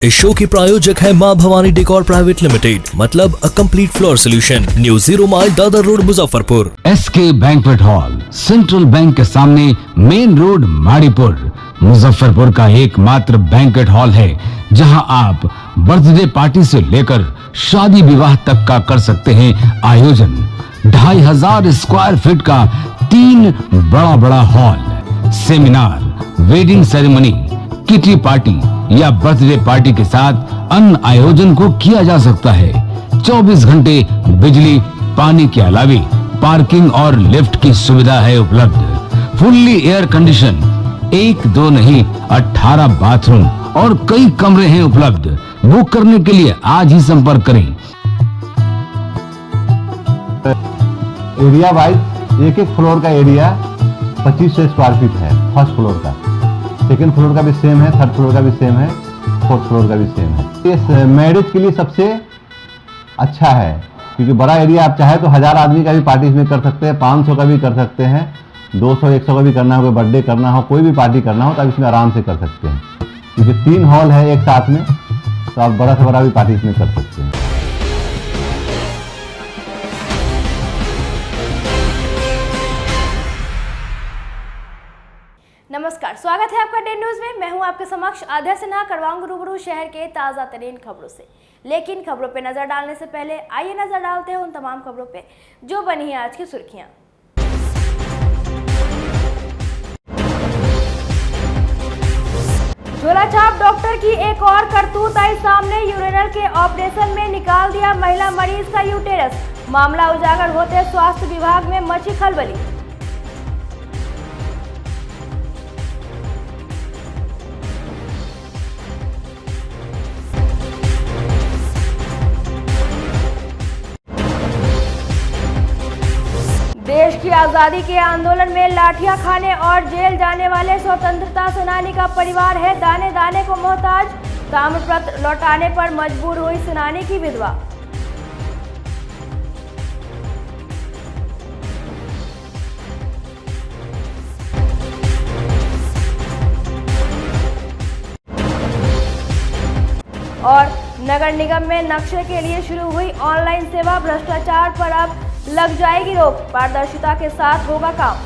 इस शो के प्रायोजक है मां भवानी डेकोर प्राइवेट लिमिटेड, मतलब a complete floor solution, new 0 mile Dadar road Muzaffarpur. SK banquet hall, central bank के सामने, मेन रोड, माड़ीपुर, मुजफ्फरपुर का एकमात्र बैंक्वेट हॉल है जहां आप बर्थडे पार्टी से लेकर शादी विवाह तक का कर सकते हैं आयोजन। 2500 स्क्वायर फीट का 3 बड़ा hall, seminar, wedding ceremony, kitty party या बर्थडे पार्टी के साथ अन्य आयोजन को किया जा सकता है। 24 घंटे बिजली पानी के अलावे पार्किंग और लिफ्ट की सुविधा है उपलब्ध। फुल्ली एयर कंडीशन, 1 2 नहीं 18 बाथरूम और कई कमरे हैं उपलब्ध। बुक करने के लिए आज ही संपर्क करें। एरिया वाइज एक फ्लोर का एरिया 2500 स्क्वायर फीट है। फर्स्ट फ्लोर का, सेकेंड फ्लोर का भी सेम है, थर्ड फ्लोर का भी सेम है, फोर्थ फ्लोर का भी सेम है। ये मैरिज के लिए सबसे अच्छा है क्योंकि बड़ा एरिया, आप चाहे तो 1000 आदमी का भी पार्टी इसमें कर सकते हैं, 500 का भी कर सकते हैं, 200 100 का भी करना हो, कोई बर्थडे करना हो, कोई भी पार्टी करना हो तो आप इसमें आराम से कर सकते हैं। क्योंकि 3 हॉल है एक साथ में, तो आप बड़ा से बड़ा भी पार्टी इसमें कर सकते हैं। नमस्कार, स्वागत है आपका डे न्यूज में। मैं हूं आपके समक्ष आध्या सिन्हा। करवाऊंगी रूबरू शहर के ताज़ा तरीन खबरों से, लेकिन खबरों पे नजर डालने से पहले आइए नजर डालते हैं उन तमाम खबरों पे जो बनी है आज की सुर्खियां। झोलाछाप डॉक्टर की एक और करतूत आई सामने। यूरिनल के ऑपरेशन में निकाल दिया महिला मरीज का यूटेरस। मामला उजागर होते स्वास्थ्य विभाग में मची खलबली। देश की आजादी के आंदोलन में लाठियां खाने और जेल जाने वाले स्वतंत्रता सेनानी का परिवार है दाने दाने को मोहताज। ताम्रपत्र लौटाने पर मजबूर हुई सेनानी की विधवा। और नगर निगम में नक्शे के लिए शुरू हुई ऑनलाइन सेवा, भ्रष्टाचार पर अब लग जाएगी रोक। पारदर्शिता के साथ होगा काम।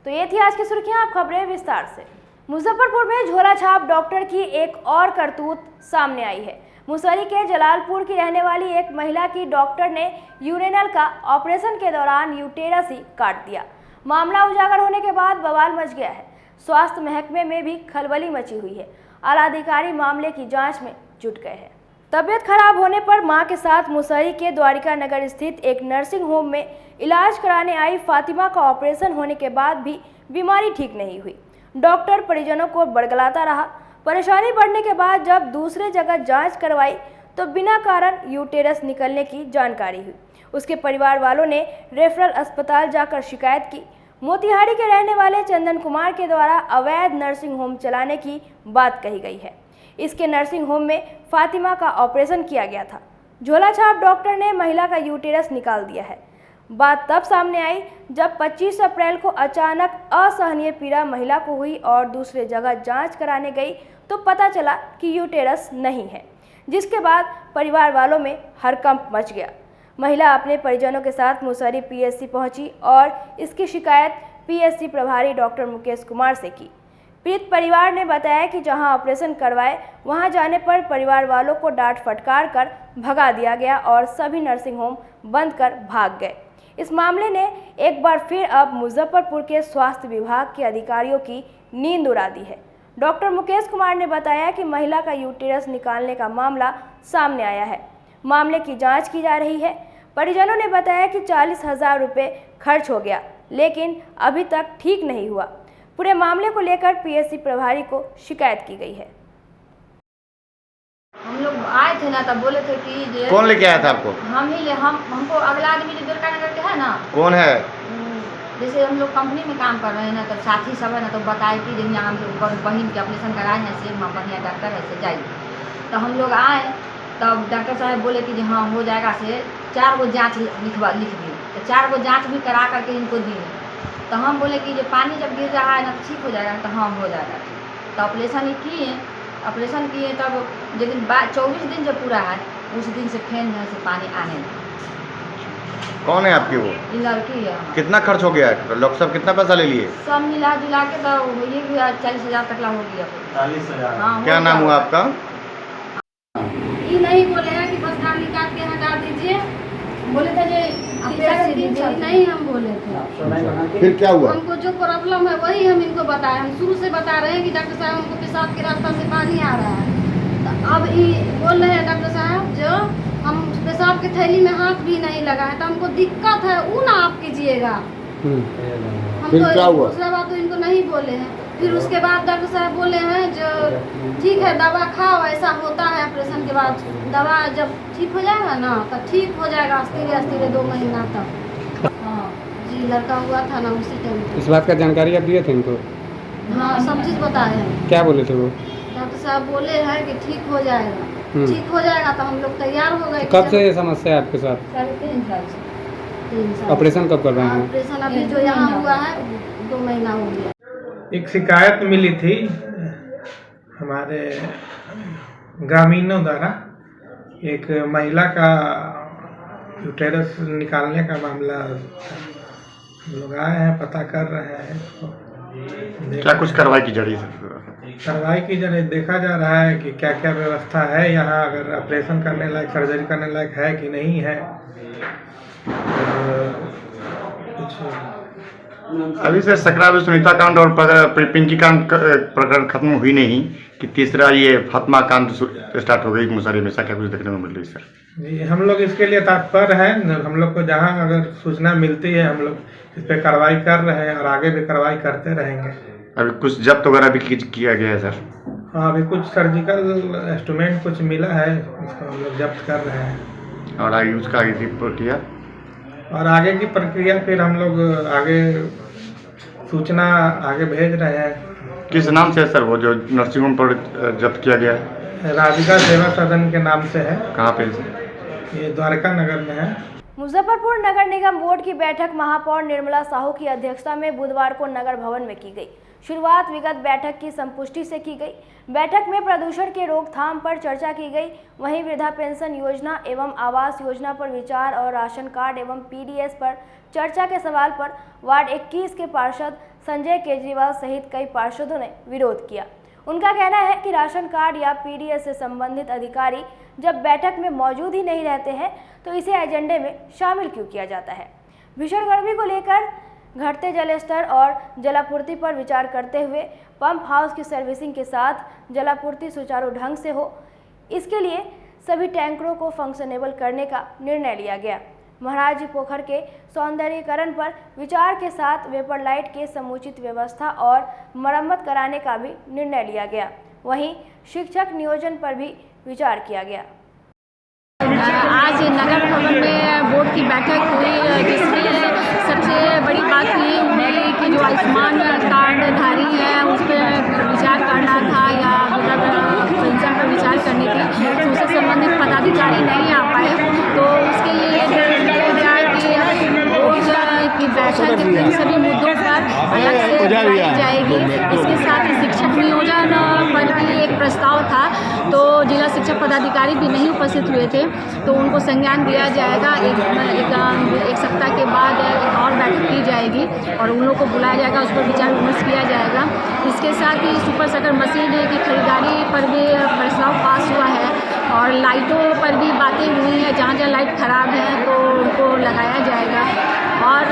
तो ये थी आज की सुर्खियां, आप खबरें विस्तार से। मुजफ्फरपुर में झोलाछाप डॉक्टर की एक और करतूत सामने आई है। मुसहरी के जलालपुर की रहने वाली एक महिला की डॉक्टर ने यूरिनल का ऑपरेशन के दौरान यूटेरस ही काट दिया। मामला उजागर होने के बाद बवाल मच गया है। स्वास्थ्य महकमे में भी खलबली मची हुई है। आला अधिकारी मामले की जांच में जुट गए हैं। तबियत खराब होने पर मां के साथ मुसहरी के द्वारिका नगर स्थित एक नर्सिंग होम में इलाज कराने आई फातिमा का ऑपरेशन होने के बाद भी बीमारी ठीक नहीं हुई। डॉक्टर परिजनों को बड़गलाता रहा। परेशानी बढ़ने के बाद जब दूसरे जगह जांच करवाई तो बिना कारण यूटेरस निकलने की जानकारी हुई। उसके परिवार वालों ने रेफरल अस्पताल जाकर शिकायत की। मोतिहारी के रहने वाले चंदन कुमार के द्वारा अवैध नर्सिंग होम चलाने की बात कही गई है। इसके नर्सिंग होम में फातिमा का ऑपरेशन किया गया था। झोलाछाप डॉक्टर ने महिला का यूटेरस निकाल दिया है। बात तब सामने आई जब 25 अप्रैल को अचानक असहनीय पीड़ा महिला को हुई और दूसरे जगह जांच कराने गई तो पता चला कि यूटेरस नहीं है, जिसके बाद परिवार वालों में हड़कंप मच गया। महिला अपने परिजनों के साथ मुसहरी पीएचसी पहुंची और इसकी शिकायत पीएचसी प्रभारी डॉक्टर मुकेश कुमार से की। पीड़ित परिवार ने बताया कि जहां ऑपरेशन करवाए वहां जाने पर परिवार वालों को डांट फटकार कर भगा दिया गया और सभी नर्सिंग होम बंद कर भाग गए। इस मामले ने एक बार फिर अब मुजफ्फरपुर के स्वास्थ्य विभाग के अधिकारियों की नींद उड़ा दी है। डॉक्टर मुकेश कुमार ने बताया कि महिला का यूटेरस निकालने का मामला सामने आया है। मामले की जांच की जा रही है। परिजनों ने बताया कि 40,000 रुपये खर्च हो गया, लेकिन अभी तक ठीक नहीं हुआ। पूरे मामले को लेकर पीएचसी प्रभारी को शिकायत की गई है। हम लोग आए थे ना, तब बोले थे कि कौन लेके आया था आपको? हमको अगला आदमी जो दुर्गा नगर के है ना, कौन है? जैसे हम लोग कंपनी में काम कर रहे हैं ना, तो साथी सब है ना, तो बताए कि यहाँ हम बहन के ऑपरेशन कराए हैं, से बढ़िया डॉक्टर है, से जाइए। तो हम लोग आए तब डॉक्टर साहब बोले कि हाँ हो जाएगा से 4 गो जाँच लिख दिए। तो 4 गो जाँच भी करा करके इनको दिए। तो हम बोले कि जो पानी जब गिर रहा है ना तो ठीक हो जाएगा। तो हाँ हो जाएगा। तो ऑपरेशन किए तब जिस दिन 24 दिन जब पूरा है उस दिन से फिर यहाँ से पानी आने लगा। कौन है आपकी वो? ये लड़की है। कितना खर्च हो गया है? डॉक्टर साहब कितना पैसा ले लिए? सब मिला जुला के तो ये भी 40,000 तक ला हो गया। 40,000। हाँ, क्या नाम हुआ आपका? ये नहीं बोले हैं कि बस नाम निकाल के हटा दीजिए, बोले थे नहीं, हम बोले थे। फिर क्या हुआ? हमको जो प्रॉब्लम है वही हम इनको बताए। हम शुरू से बता रहे हैं कि डॉक्टर साहब हमको पेशाब के रास्ता से पानी आ रहा है। तो अब ये बोल रहे हैं डॉक्टर साहब जो हम पेशाब की थैली में हाथ भी नहीं लगाए, तो हमको दिक्कत है वो ना आप कीजिएगा। हम फिर तो क्या हुआ? दूसरा बात तो इनको नहीं बोले हैं। फिर उसके बाद डॉक्टर साहब बोले हैं जो ठीक है दवा खाओ, ऐसा होता है ऑपरेशन के बाद दवा जब ठीक हो जाएगा ना तो ठीक हो जाएगा धीरे 2 महीना तक। हाँ जी, लड़का हुआ था ना उसी टाइम। इस बात का जानकारी आप दिए थे इनको? हाँ सब चीज़ बताए हैं। क्या बोले थे वो? डॉक्टर साहब बोले हैं कि ठीक हो जाएगा। ठीक हो जाएगा तो हम लोग तैयार हो गए। कब से ये समस्या है आपके साथ? 3.5 साल से। 3 साल। ऑपरेशन कब कर रहे हैं? ऑपरेशन अभी जो यहाँ हुआ है 2 महीना हो गया। एक शिकायत मिली थी हमारे ग्रामीणों द्वारा, एक महिला का यूटेरस निकालने का मामला। लोग आए हैं, पता कर रहे हैं। क्या कुछ कार्रवाई की जा रही है? कार्रवाई की जा रही, देखा जा रहा है कि क्या क्या व्यवस्था है यहाँ, अगर ऑपरेशन करने लायक, सर्जरी करने लायक है कि नहीं है। अभी से सकरा में सुनीता कांड और पिंकी कांड प्रकरण खत्म हुई नहीं कि तीसरा ये फातिमा कांड स्टार्ट हो गई मुसहरी में, क्या कुछ देखने को मिल रही है सर? जी, हम लोग इसके लिए तत्पर हैं। हम लोग को जहाँ अगर सूचना मिलती है हम लोग इस पर कार्रवाई कर रहे हैं और आगे भी कार्रवाई करते रहेंगे। अभी कुछ जब्त वगैरह भी किया गया है सर? हाँ, अभी कुछ सर्जिकल इंस्ट्रूमेंट कुछ मिला है, उसको हम लोग जब्त कर रहे हैं। और आगे उसका आगे की प्रक्रिया? और आगे की प्रक्रिया फिर हम लोग आगे सूचना आगे भेज रहे हैं। किस नाम से है सर वो जो नर्सिंग होम पर जब्त किया गया है? राधिका सेवा सदन के नाम से है। कहाँ पे? ये द्वारका नगर में है। मुजफ्फरपुर नगर निगम बोर्ड की बैठक महापौर निर्मला साहू की अध्यक्षता में बुधवार को नगर भवन में की गई। शुरुआत विगत बैठक की संपुष्टि से की गई। बैठक में प्रदूषण के रोकथाम पर चर्चा की गई। वहीं वृद्धा पेंशन योजना एवं आवास योजना पर विचार और राशन कार्ड एवं पीडीएस पर चर्चा के सवाल पर वार्ड 21 के पार्षद संजय केजरीवाल सहित कई पार्षदों ने विरोध किया। उनका कहना है कि राशन कार्ड या पीडीएस से संबंधित अधिकारी जब बैठक में मौजूद ही नहीं रहते हैं तो इसे एजेंडे में शामिल क्यों किया जाता है। भीषण गर्मी को लेकर घटते जल स्तर और जलापूर्ति पर विचार करते हुए पंप हाउस की सर्विसिंग के साथ जलापूर्ति सुचारू ढंग से हो, इसके लिए सभी टैंकरों को फंक्शनेबल करने का निर्णय लिया गया। महाराज पोखर के सौंदर्यीकरण पर विचार के साथ वेपर लाइट के समुचित व्यवस्था और मरम्मत कराने का भी निर्णय लिया गया। वहीं शिक्षक नियोजन पर भी विचार किया गया। आज नगर भवन में बोर्ड की बैठक हुई, जिसमें सबसे बड़ी बात ये हुई कि जो आयुष्मान कार्डधारी है उस पर विचार करना था या पेंशन पर विचार करनी थी, तो उससे संबंधित पदाधिकारी नहीं आ पाए। तो उसके लिए की बैठक इन सभी मुद्दों पर अलग से बुलाई जाएगी। इसके साथ ही शिक्षक नियोजन पर भी एक प्रस्ताव था, तो जिला शिक्षक पदाधिकारी भी नहीं उपस्थित हुए थे, तो उनको संज्ञान दिया जाएगा। एक सप्ताह के बाद एक और बैठक की जाएगी और उन लोगों को बुलाया जाएगा, उस पर विचार विमर्श किया जाएगा। इसके साथ ही सुपर सकर मशीन की खरीदारी पर भी प्रस्ताव पास हुआ है और लाइटों पर भी बातें हुई हैं। जहाँ जहाँ लाइट ख़राब है तो उनको लगाया जाएगा। और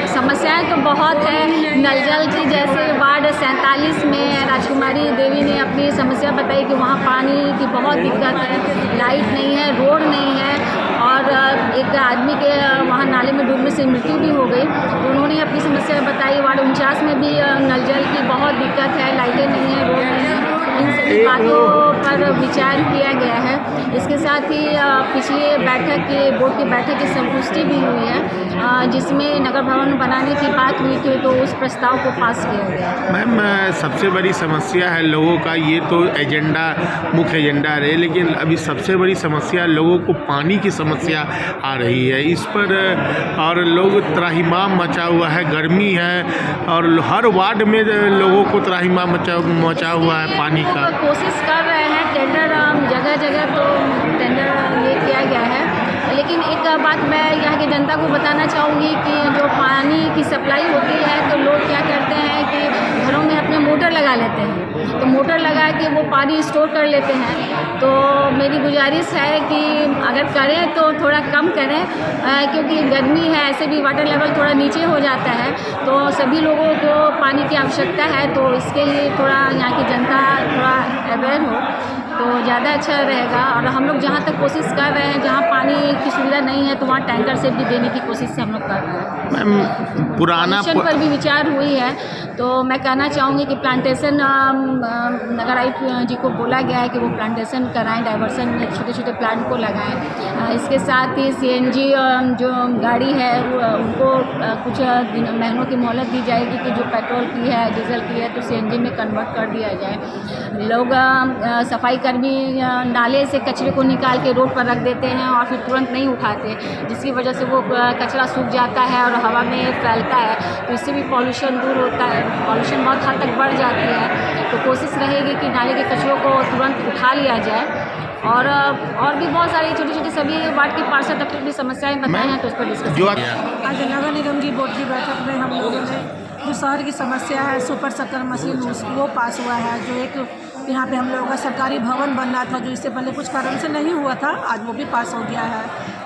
समस्याएं तो बहुत है नल जल की, जैसे वार्ड 47 में राजकुमारी देवी ने अपनी समस्या बताई कि वहाँ पानी की बहुत दिक्कत है, लाइट नहीं है, रोड नहीं है और एक आदमी के वहाँ नाले में डूबने से मृत्यु भी हो गई। तो उन्होंने अपनी समस्या बताई। वार्ड 49 में भी नल जल की बहुत दिक्कत है, लाइटें नहीं है, रोड नहीं है। इन सभी बातों पर विचार किया गया है। इसके साथ ही पिछली बैठक की बोर्ड की बैठक की संतुष्टि भी हुई है, जिसमें नगर भवन बनाने की बात हुई थी, तो उस प्रस्ताव को पास किया गया। मैम, सबसे बड़ी समस्या है लोगों का, ये तो एजेंडा मुख्य एजेंडा रहे, लेकिन अभी सबसे बड़ी समस्या लोगों को पानी की समस्या आ रही है। इस पर और लोग त्राहिमाम मचा हुआ है, गर्मी है और हर वार्ड में लोगों को त्राहिमाम मचा हुआ है पानी का। कोशिश कर रहे हैं, टेंडर जगह जगह तो टेंडर ये किया गया है, लेकिन एक बात मैं यहाँ की जनता को बताना चाहूँगी कि जो पानी की सप्लाई होती है तो लोग क्या करते हैं कि घरों में अपने मोटर लगा लेते हैं, तो मोटर लगा के वो पानी स्टोर कर लेते हैं। तो मेरी गुजारिश है कि अगर करें तो थोड़ा कम करें, क्योंकि गर्मी है, ऐसे भी वाटर लेवल थोड़ा नीचे हो जाता है, तो सभी लोगों को पानी की आवश्यकता है। तो इसके लिए थोड़ा यहाँ की जनता थोड़ा अवेयर हो तो ज़्यादा अच्छा रहेगा। और हम लोग जहाँ तक कोशिश कर रहे हैं, जहाँ पानी की सुविधा नहीं है तो वहाँ टैंकर से भी देने की कोशिश हम लोग कर रहे हैं। मैम, पुराना पर भी विचार हुई है, तो मैं कहना चाहूँगी कि प्लांटेशन नगर आयुक्त जी को बोला गया है कि वो प्लांटेशन कराएं, डाइवर्सन में छोटे छोटे प्लांट को लगाएं। इसके साथ ही CNG जो गाड़ी है उनको कुछ महीनों की मोहलत दी जाएगी कि जो पेट्रोल की है, डीजल की है, तो CNG में कन्वर्ट कर दिया जाए। लोग सफाई कर्मी नाले से कचरे को निकाल के रोड पर रख देते हैं और फिर तुरंत नहीं उठाते, जिसकी वजह से वो कचरा सूख जाता है और हवा में फैलता है, तो इससे भी पॉल्यूशन दूर होता है। पॉल्यूशन बहुत हद तक बढ़ जाती है, तो कोशिश रहेगी कि नाले के कचरों को तुरंत उठा लिया जाए। और भी बहुत सारी छोटी छोटी सभी वार्ड के पार्षद तक भी समस्याएं बताई हैं, तो उस पर डिस्कस किया। आज नगर निगम की बोर्ड की बैठक में हम लोगों ने जो शहर की समस्या है सुपर शटर मशीन वो पास हुआ है। जो एक यहाँ पे हम लोगों का सरकारी भवन बनना था, जो इससे पहले कुछ कारण से नहीं हुआ था, आज वो भी पास हो गया है।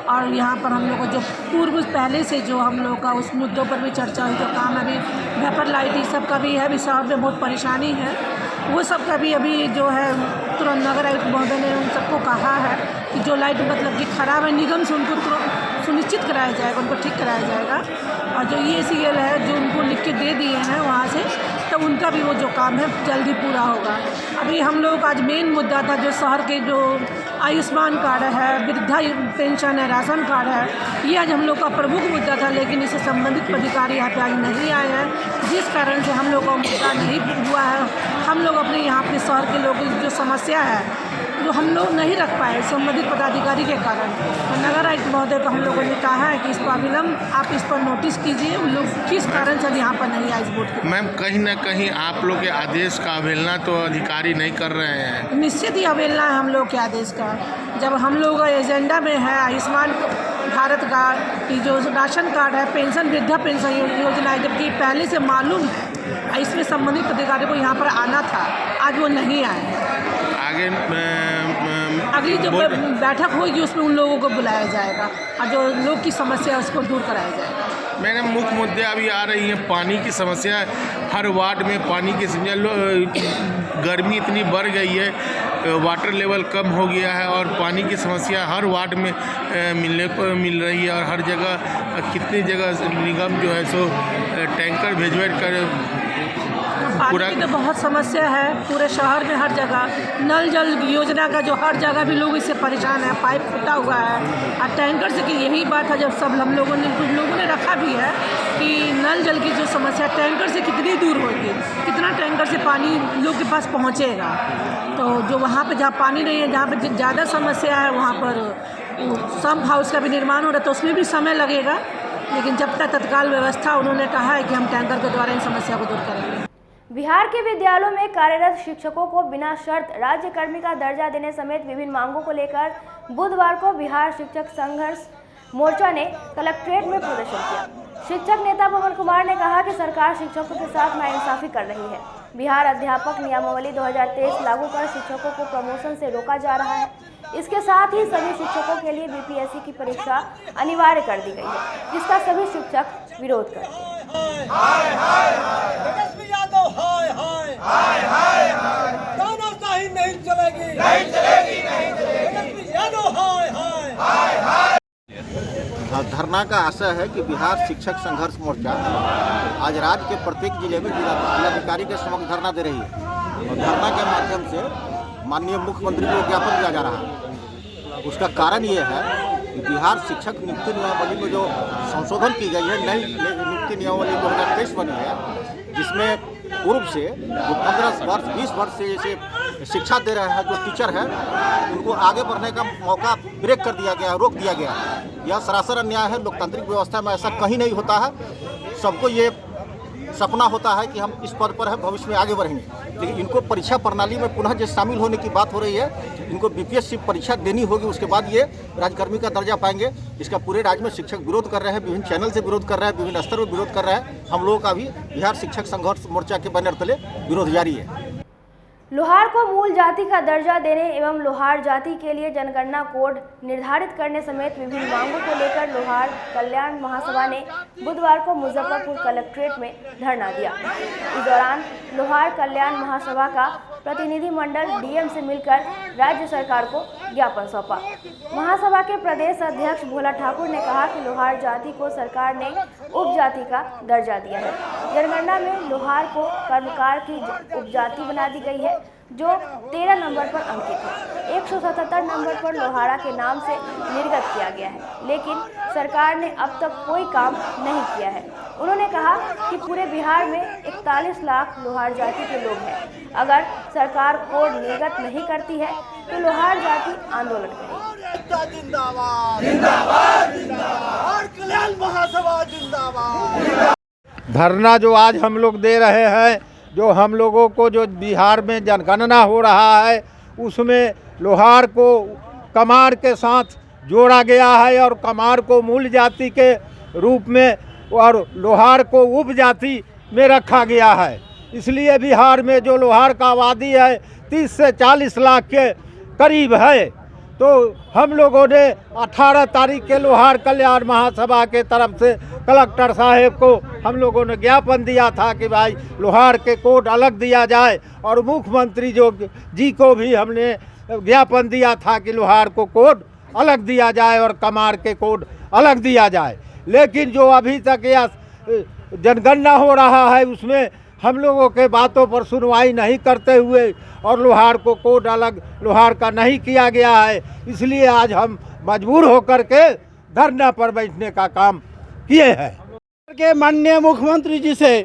और यहाँ पर हम लोग को जो पूर्व पहले से जो हम लोग का उस मुद्दों पर भी चर्चा हुई, जो काम अभी वेपर लाइट इस सब का भी है, अभी शहर में बहुत परेशानी है, वो सब का भी अभी जो है तुरंत नगर आयुक्त महोदय ने उन सबको कहा है कि जो लाइट मतलब कि ख़राब है, निगम से उनको तुरंत सुनिश्चित कराया जाएगा, उनको ठीक कराया जाएगा। और जो EACL है जो उनको लिख के दे दिए हैं वहाँ से, तो उनका भी वो जो काम है जल्दी पूरा होगा। अभी हम लोग आज मेन मुद्दा था जो शहर के जो आयुष्मान कार्ड है, वृद्धा पेंशन है, राशन कार्ड है, ये आज हम लोग का प्रमुख मुद्दा था, लेकिन इससे संबंधित अधिकारी यहाँ पे आज नहीं आए हैं, जिस कारण से हम लोग का मुद्दा नहीं हुआ है। हम लोग अपने यहाँ पे शहर के लोगों की जो समस्या है जो हम लोग नहीं रख पाए संबंधित पदाधिकारी के कारण, तो नगर आयुक्त महोदय को हम लोगों ने कहा है कि इसको अविलंब आप इस पर नोटिस कीजिए, उन लोग किस कारण से यहाँ पर नहीं आए इस बोर्ड के। मैम, कहीं ना कहीं आप लोग के आदेश का अवहेलना तो अधिकारी नहीं कर रहे हैं। निश्चित ही अवहेलना है हम लोग के आदेश का। जब हम लोग एजेंडा में है आयुष्मान भारत कार्ड, जो राशन कार्ड है, पेंशन, वृद्धा पेंशन योजना है, जबकि पहले से मालूम है, इसमें संबंधित अधिकारी को यहाँ पर आना था, आज वो नहीं आए। आगे अगली जो बैठक होगी उसमें उन लोगों को बुलाया जाएगा और जो लोग की समस्या है उसको दूर कराया जाएगा। मैंने मुख्य मुद्दे अभी आ रही हैं, पानी की समस्या, हर वार्ड में पानी की समस्या, गर्मी इतनी बढ़ गई है, वाटर लेवल कम हो गया है और पानी की समस्या हर वार्ड में मिल रही है। और हर जगह कितनी जगह निगम जो है सो टैंकर भिजवा कर पूरा तो बहुत समस्या है पूरे शहर में, हर जगह नल जल योजना का जो हर जगह भी लोग इससे परेशान है, पाइप फटा हुआ है। और टैंकर से कि यही बात है, जब सब हम लोगों ने कुछ लोगों ने रखा भी है कि नल जल की जो समस्या टैंकर से कितनी दूर होगी, कितना टैंकर से पानी लोग के पास पहुँचेगा। तो जो वहाँ पर जहाँ पानी नहीं है, जहाँ पर ज़्यादा समस्या है, वहाँ पर सम्प हाउस का भी निर्माण हो रहा है, तो उसमें भी समय लगेगा, लेकिन जब तक तत्काल व्यवस्था उन्होंने कहा है कि हम टैंकर के द्वारा इन समस्या को दूर करेंगे। बिहार के विद्यालयों में कार्यरत शिक्षकों को बिना शर्त राज्य कर्मी का दर्जा देने समेत विभिन्न मांगों को लेकर बुधवार को बिहार शिक्षक संघर्ष मोर्चा ने कलेक्ट्रेट में प्रदर्शन किया। शिक्षक नेता पवन कुमार ने कहा कि सरकार शिक्षकों के साथ नाइंसाफी कर रही है। बिहार अध्यापक नियमावली 2023 लागू कर शिक्षकों को प्रमोशन से रोका जा रहा है। इसके साथ ही सभी शिक्षकों के लिए BPSC की परीक्षा अनिवार्य कर दी गई है, जिसका सभी शिक्षक विरोध करते हैं। धरना का आशय है कि बिहार शिक्षक संघर्ष मोर्चा आज राज्य के प्रत्येक जिले में जिलाधिकारी के समक्ष धरना दे रही है। और धरना के माध्यम से माननीय मुख्यमंत्री को ज्ञापन दिया जा रहा है। उसका कारण ये है कि बिहार शिक्षक नियुक्ति नियमावली में जो संशोधन की गई है, नई नियुक्ति नियमावली 2023 बनी है, जिसमें पूर्व से जो 15 वर्ष 20 वर्ष से जैसे शिक्षा दे रहे हैं जो टीचर है, उनको आगे बढ़ने का मौका ब्रेक कर दिया गया है, रोक दिया गया है। यह सरासर अन्याय है। लोकतांत्रिक व्यवस्था में ऐसा कहीं नहीं होता है। सबको ये सपना होता है कि हम इस पद पर है, भविष्य में आगे बढ़ेंगे, लेकिन इनको परीक्षा प्रणाली में पुनः जो शामिल होने की बात हो रही है, इनको बीपीएससी परीक्षा देनी होगी, उसके बाद ये राजकर्मी का दर्जा पाएंगे। इसका पूरे राज्य में शिक्षक विरोध कर रहे हैं, विभिन्न चैनल से विरोध कर रहे हैं, विभिन्न स्तर पर विरोध कर रहे हैं। हम लोगों का भी बिहार शिक्षक संघर्ष मोर्चा के बैनर तले विरोध जारी है। लोहार को मूल जाति का दर्जा देने एवं लोहार जाति के लिए जनगणना कोड निर्धारित करने समेत विभिन्न मांगों को लेकर लोहार कल्याण महासभा ने बुधवार को मुजफ्फरपुर कलेक्ट्रेट में धरना दिया। इस दौरान लोहार कल्याण महासभा का प्रतिनिधिमंडल डीएम से मिलकर राज्य सरकार को ज्ञापन सौंपा। महासभा के प्रदेश अध्यक्ष भोला ठाकुर ने कहा कि लोहार जाति को सरकार ने उपजाति का दर्जा दिया है। जनगणना में लोहार को कर्मकार की उपजाति बना दी गई है, जो 13 नंबर पर अंकित है। 177 नंबर पर लोहारा के नाम से निर्गत किया गया है, लेकिन सरकार ने अब तक कोई काम नहीं किया है। उन्होंने कहा कि पूरे बिहार में 41 लाख लोहार जाति के लोग हैं। अगर सरकार कोड निर्गत नहीं करती है तो लोहार जाति आंदोलन करेगी। जिंदाबाद जिंदाबाद जिंदाबाद, कल्याण महासभा जिंदाबाद। धरना जो आज हम लोग दे रहे हैं, जो हम लोगों को जो बिहार में जनगणना हो रहा है, उसमें लोहार को कमार के साथ जोड़ा गया है और कमार को मूल जाति के रूप में और लोहार को उपजाति में रखा गया है। इसलिए बिहार में जो लोहार का आबादी है 30 से 40 लाख के करीब है। तो हम लोगों ने 18 तारीख के लोहार कल्याण महासभा के तरफ से कलेक्टर साहब को हम लोगों ने ज्ञापन दिया था कि भाई लोहार के कोड अलग दिया जाए, और मुख्यमंत्री जी को भी हमने ज्ञापन दिया था कि लोहार को कोड अलग दिया जाए और कमार के कोड अलग दिया जाए। लेकिन जो अभी तक यह जनगणना हो रहा है, उसमें हम लोगों के बातों पर सुनवाई नहीं करते हुए और लोहार को कोड अलग लोहार का नहीं किया गया है। इसलिए आज हम मजबूर होकर के धरना पर बैठने का काम किए हैं। के माननीय मुख्यमंत्री जी से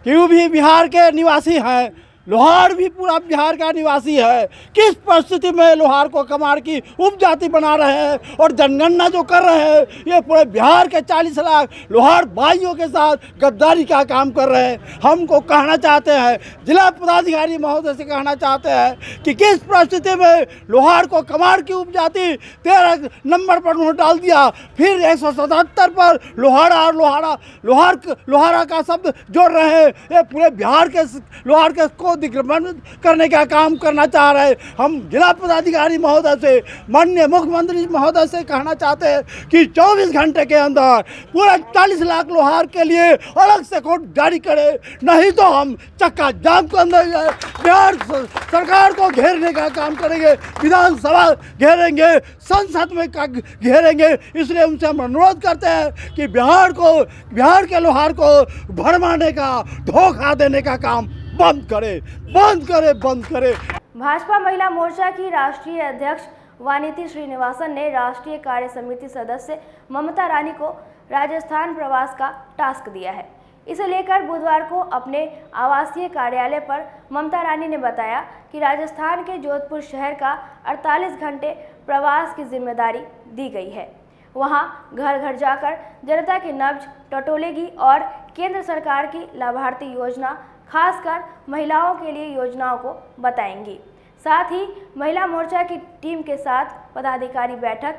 कि वो भी बिहार के निवासी हैं, लोहार भी पूरा बिहार का निवासी है, किस परिस्थिति में लोहार को कमार की उपजाति बना रहे हैं और जनगणना जो कर रहे हैं, ये पूरे बिहार के 40 लाख लोहार भाइयों के साथ गद्दारी का काम कर रहे हैं। हमको कहना चाहते हैं, जिला पदाधिकारी महोदय से कहना चाहते हैं कि किस परिस्थिति में लोहार को कमार की उपजाति 13 नंबर पर उन्होंने डाल दिया, फिर 177 पर लोहारा और लोहारा का शब्द जोड़ रहे हैं। ये पूरे बिहार के लोहार के दिग्भ्रमण करने का काम करना चाह रहे हैं। हम जिला पदाधिकारी महोदय से, माननीय मुख्यमंत्री महोदय से कहना चाहते हैं कि 24 घंटे के अंदर पूरा 40 लाख लोहार के लिए अलग से कोड जारी करे, नहीं तो हम चक्का जाम कर देंगे, बिहार सरकार को घेरने का काम करेंगे, विधानसभा घेरेंगे, संसद में घेरेंगे। इसलिए उनसे हम अनुरोध करते हैं कि बिहार के लोहार को भरमाने का, धोखा देने का काम बंद करे। भाजपा महिला मोर्चा की राष्ट्रीय अध्यक्ष वानिती श्रीनिवासन ने राष्ट्रीय कार्य समिति सदस्य ममता रानी को राजस्थान प्रवास का टास्क दिया है। इसे लेकर बुधवार को अपने आवासीय कार्यालय पर ममता रानी ने बताया कि राजस्थान के जोधपुर शहर का 48 घंटे प्रवास की जिम्मेदारी दी गई है। वहां घर घर जाकर जनता की नब्ज टटोलेगी और केंद्र सरकार की लाभार्थी योजना, खासकर महिलाओं के लिए योजनाओं को बताएंगी। साथ ही महिला मोर्चा की टीम के साथ पदाधिकारी बैठक,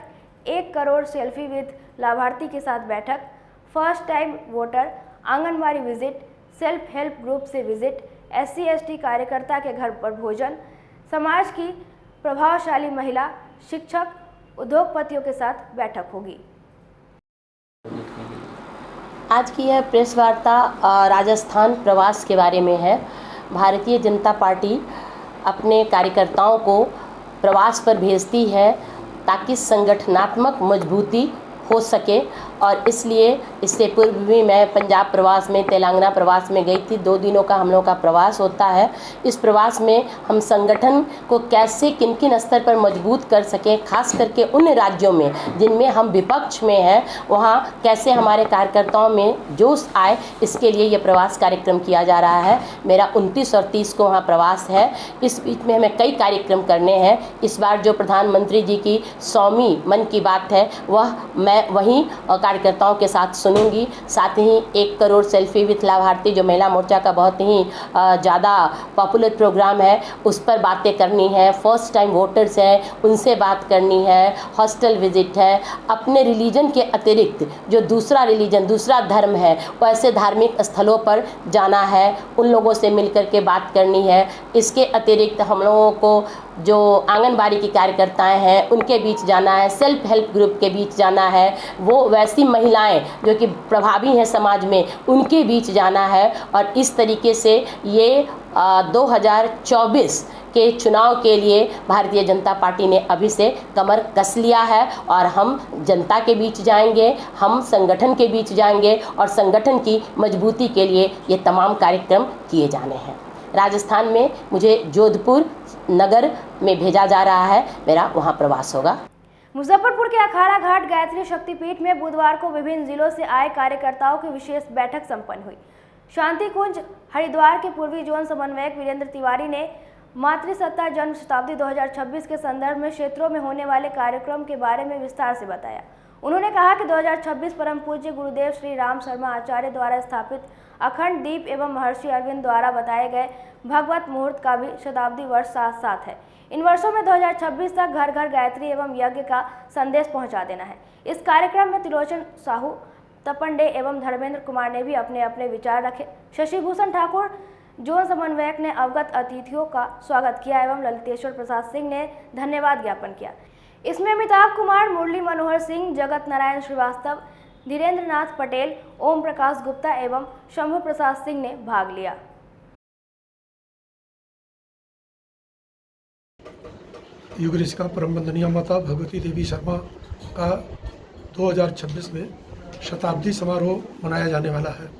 1 करोड़ सेल्फी विद लाभार्थी के साथ बैठक, first time voter, anganwadi visit, self help group से विजिट, SC/ST कार्यकर्ता के घर पर भोजन, समाज की प्रभावशाली महिला, शिक्षक, उद्योगपतियों के साथ बैठक होगी। आज की यह प्रेस वार्ता राजस्थान प्रवास के बारे में है। भारतीय जनता पार्टी अपने कार्यकर्ताओं को प्रवास पर भेजती है ताकि संगठनात्मक मजबूती हो सके। और इसलिए इससे पूर्व भी मैं पंजाब प्रवास में, तेलंगाना प्रवास में गई थी। 2 दिनों का हम लोग का प्रवास होता है। इस प्रवास में हम संगठन को कैसे किन किन स्तर पर मजबूत कर सकें, खास करके उन राज्यों में जिनमें हम विपक्ष में हैं, वहाँ कैसे हमारे कार्यकर्ताओं में जोश आए, इसके लिए ये प्रवास कार्यक्रम किया जा रहा है। मेरा 29 और 30 को वहाँ प्रवास है। इस बीच में हमें कई कार्यक्रम करने हैं। इस बार जो प्रधानमंत्री जी की 100वीं मन की बात है, वह मैं वहीं कार्यकर्ताओं के साथ सुनूंगी। साथ ही 1 करोड़ सेल्फी विथ लाभार्थी, जो महिला मोर्चा का बहुत ही ज़्यादा पॉपुलर प्रोग्राम है, उस पर बातें करनी है। फर्स्ट टाइम वोटर्स हैं, उनसे बात करनी है। हॉस्टल विजिट है। अपने रिलीजन के अतिरिक्त जो दूसरा रिलीजन, दूसरा धर्म है, वैसे धार्मिक स्थलों पर जाना है, उन लोगों से मिलकर के बात करनी है। इसके अतिरिक्त हम लोगों को जो आंगनबाड़ी की कार्यकर्ताएं हैं, उनके बीच जाना है। सेल्फ हेल्प ग्रुप के बीच जाना है। वो वैसी महिलाएं जो कि प्रभावी हैं समाज में, उनके बीच जाना है। और इस तरीके से ये 2024 के चुनाव के लिए भारतीय जनता पार्टी ने अभी से कमर कस लिया है। और हम जनता के बीच जाएंगे, हम संगठन के बीच जाएंगे और संगठन की मजबूती के लिए ये तमाम कार्यक्रम किए जाने हैं। राजस्थान में मुझे जोधपुर नगर में भेजा जा रहा है, मेरा वहाँ प्रवास होगा। मुजफ्फरपुर के अखाड़ा घाट गायत्री शक्तिपीठ में बुधवार को विभिन्न जिलों से आए कार्यकर्ताओं की विशेष बैठक संपन्न हुई। शांति कुंज हरिद्वार के पूर्वी जोन समन्वयक वीरेंद्र तिवारी ने मातृसत्ता जन्म शताब्दी 2026 के संदर्भ में क्षेत्रों में होने वाले कार्यक्रम के बारे में विस्तार से बताया। उन्होंने कहा कि 2026 परम पूज्य गुरुदेव श्री राम शर्मा आचार्य द्वारा स्थापित अखंड दीप एवं महर्षि अरविंद द्वारा बताए गए भगवत मुहूर्त का भी शताब्दी वर्ष साथ साथ है। इन वर्षों में 2026 तक घर घर गायत्री एवं यज्ञ का संदेश पहुंचा देना है। इस कार्यक्रम में त्रिलोचन साहू, तपंडे एवं धर्मेंद्र कुमार ने भी अपने अपने विचार रखे। शशिभूषण ठाकुर जोन समन्वयक ने अवगत अतिथियों का स्वागत किया एवं ललितेश्वर प्रसाद सिंह ने धन्यवाद ज्ञापन किया। इसमें अमिताभ कुमार, मुरली मनोहर सिंह, जगत नारायण श्रीवास्तव, धीरेन्द्र नाथ पटेल, ओम प्रकाश गुप्ता एवं शंभु प्रसाद सिंह ने भाग लिया। युग ऋषिका परम वंदनीय माता भगवती देवी शर्मा का 2026 में शताब्दी समारोह मनाया जाने वाला है।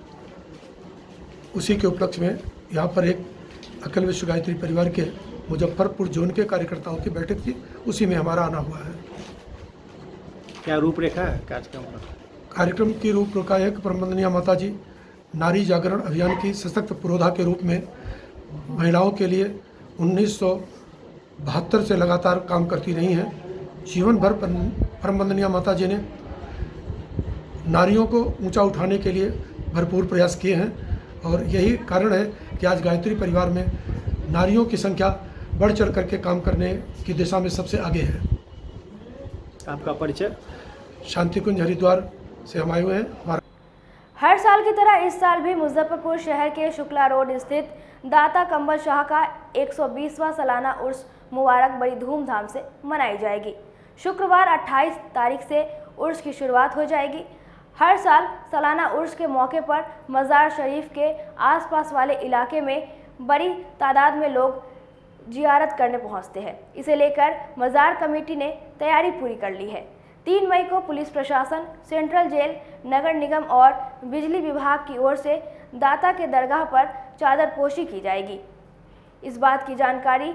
उसी के उपलक्ष्य में यहाँ पर एक अखिल विश्व गायत्री परिवार के मुजफ्फरपुर जोन के कार्यकर्ताओं की बैठक थी, उसी में हमारा आना हुआ है। क्या रूपरेखा है कार्यक्रम का? कार्यक्रम की रूपरेखा है कि परम वंदनीय माता जी नारी जागरण अभियान की सशक्त पुरोधा के रूप में महिलाओं के लिए 1972 से लगातार काम करती रही हैं। जीवन भर परम वंदनीय माता जी ने नारियों को ऊंचा उठाने के लिए भरपूर प्रयास किए हैं और यही कारण है कि आज गायत्री परिवार में नारियों की संख्या बढ़ चढ़ करके काम करने की दिशा में सबसे आगे है। आपका परिचय? शांति कुंज हरिद्वार से हम आए हुए हैं। हर साल की तरह इस साल भी मुजफ्फरपुर शहर के शुक्ला रोड स्थित दाता कंबल शाह का 120वां सालाना उर्स मुबारक बड़ी धूमधाम से मनाई जाएगी। शुक्रवार 28 तारीख से उर्स की शुरुआत हो जाएगी। हर साल सालाना उर्स के मौके पर मज़ार शरीफ के आसपास वाले इलाके में बड़ी तादाद में लोग जियारत करने पहुंचते हैं। इसे लेकर मज़ार कमेटी ने तैयारी पूरी कर ली है। 3 मई को पुलिस प्रशासन, सेंट्रल जेल, नगर निगम और बिजली विभाग की ओर से दाता के दरगाह पर चादरपोशी की जाएगी। इस बात की जानकारी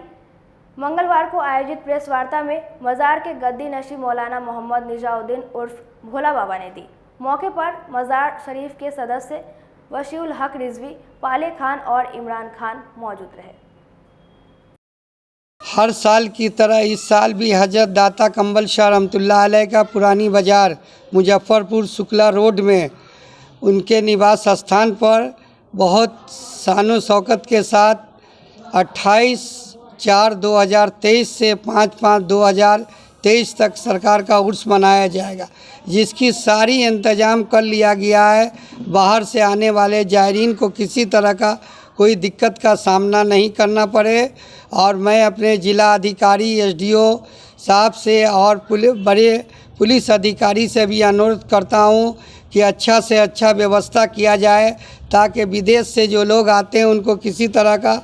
मंगलवार को आयोजित प्रेस वार्ता में मज़ार के गद्दी नशी मौलाना मोहम्मद निजाउद्दीन उर्फ भोला बाबा ने दी। मौके पर मज़ार शरीफ के सदस्य वशीउल हक रिजवी, पाले खान और इमरान खान मौजूद रहे। हर साल की तरह इस साल भी हजरत दाता कंबल शाह रहमतुल्लाह अलैह का पुरानी बाज़ार मुजफ्फरपुर शुक्ला रोड में उनके निवास स्थान पर बहुत शान शौकत के साथ 28/4/2023 से 5/5/2023 तक सरकार का उर्स मनाया जाएगा, जिसकी सारी इंतजाम कर लिया गया है। बाहर से आने वाले जायरीन को किसी तरह का कोई दिक्कत का सामना नहीं करना पड़े। और मैं अपने ज़िला अधिकारी एसडीओ साहब से और बड़े पुलिस अधिकारी से भी अनुरोध करता हूं कि अच्छा से अच्छा व्यवस्था किया जाए, ताकि विदेश से जो लोग आते हैं उनको किसी तरह का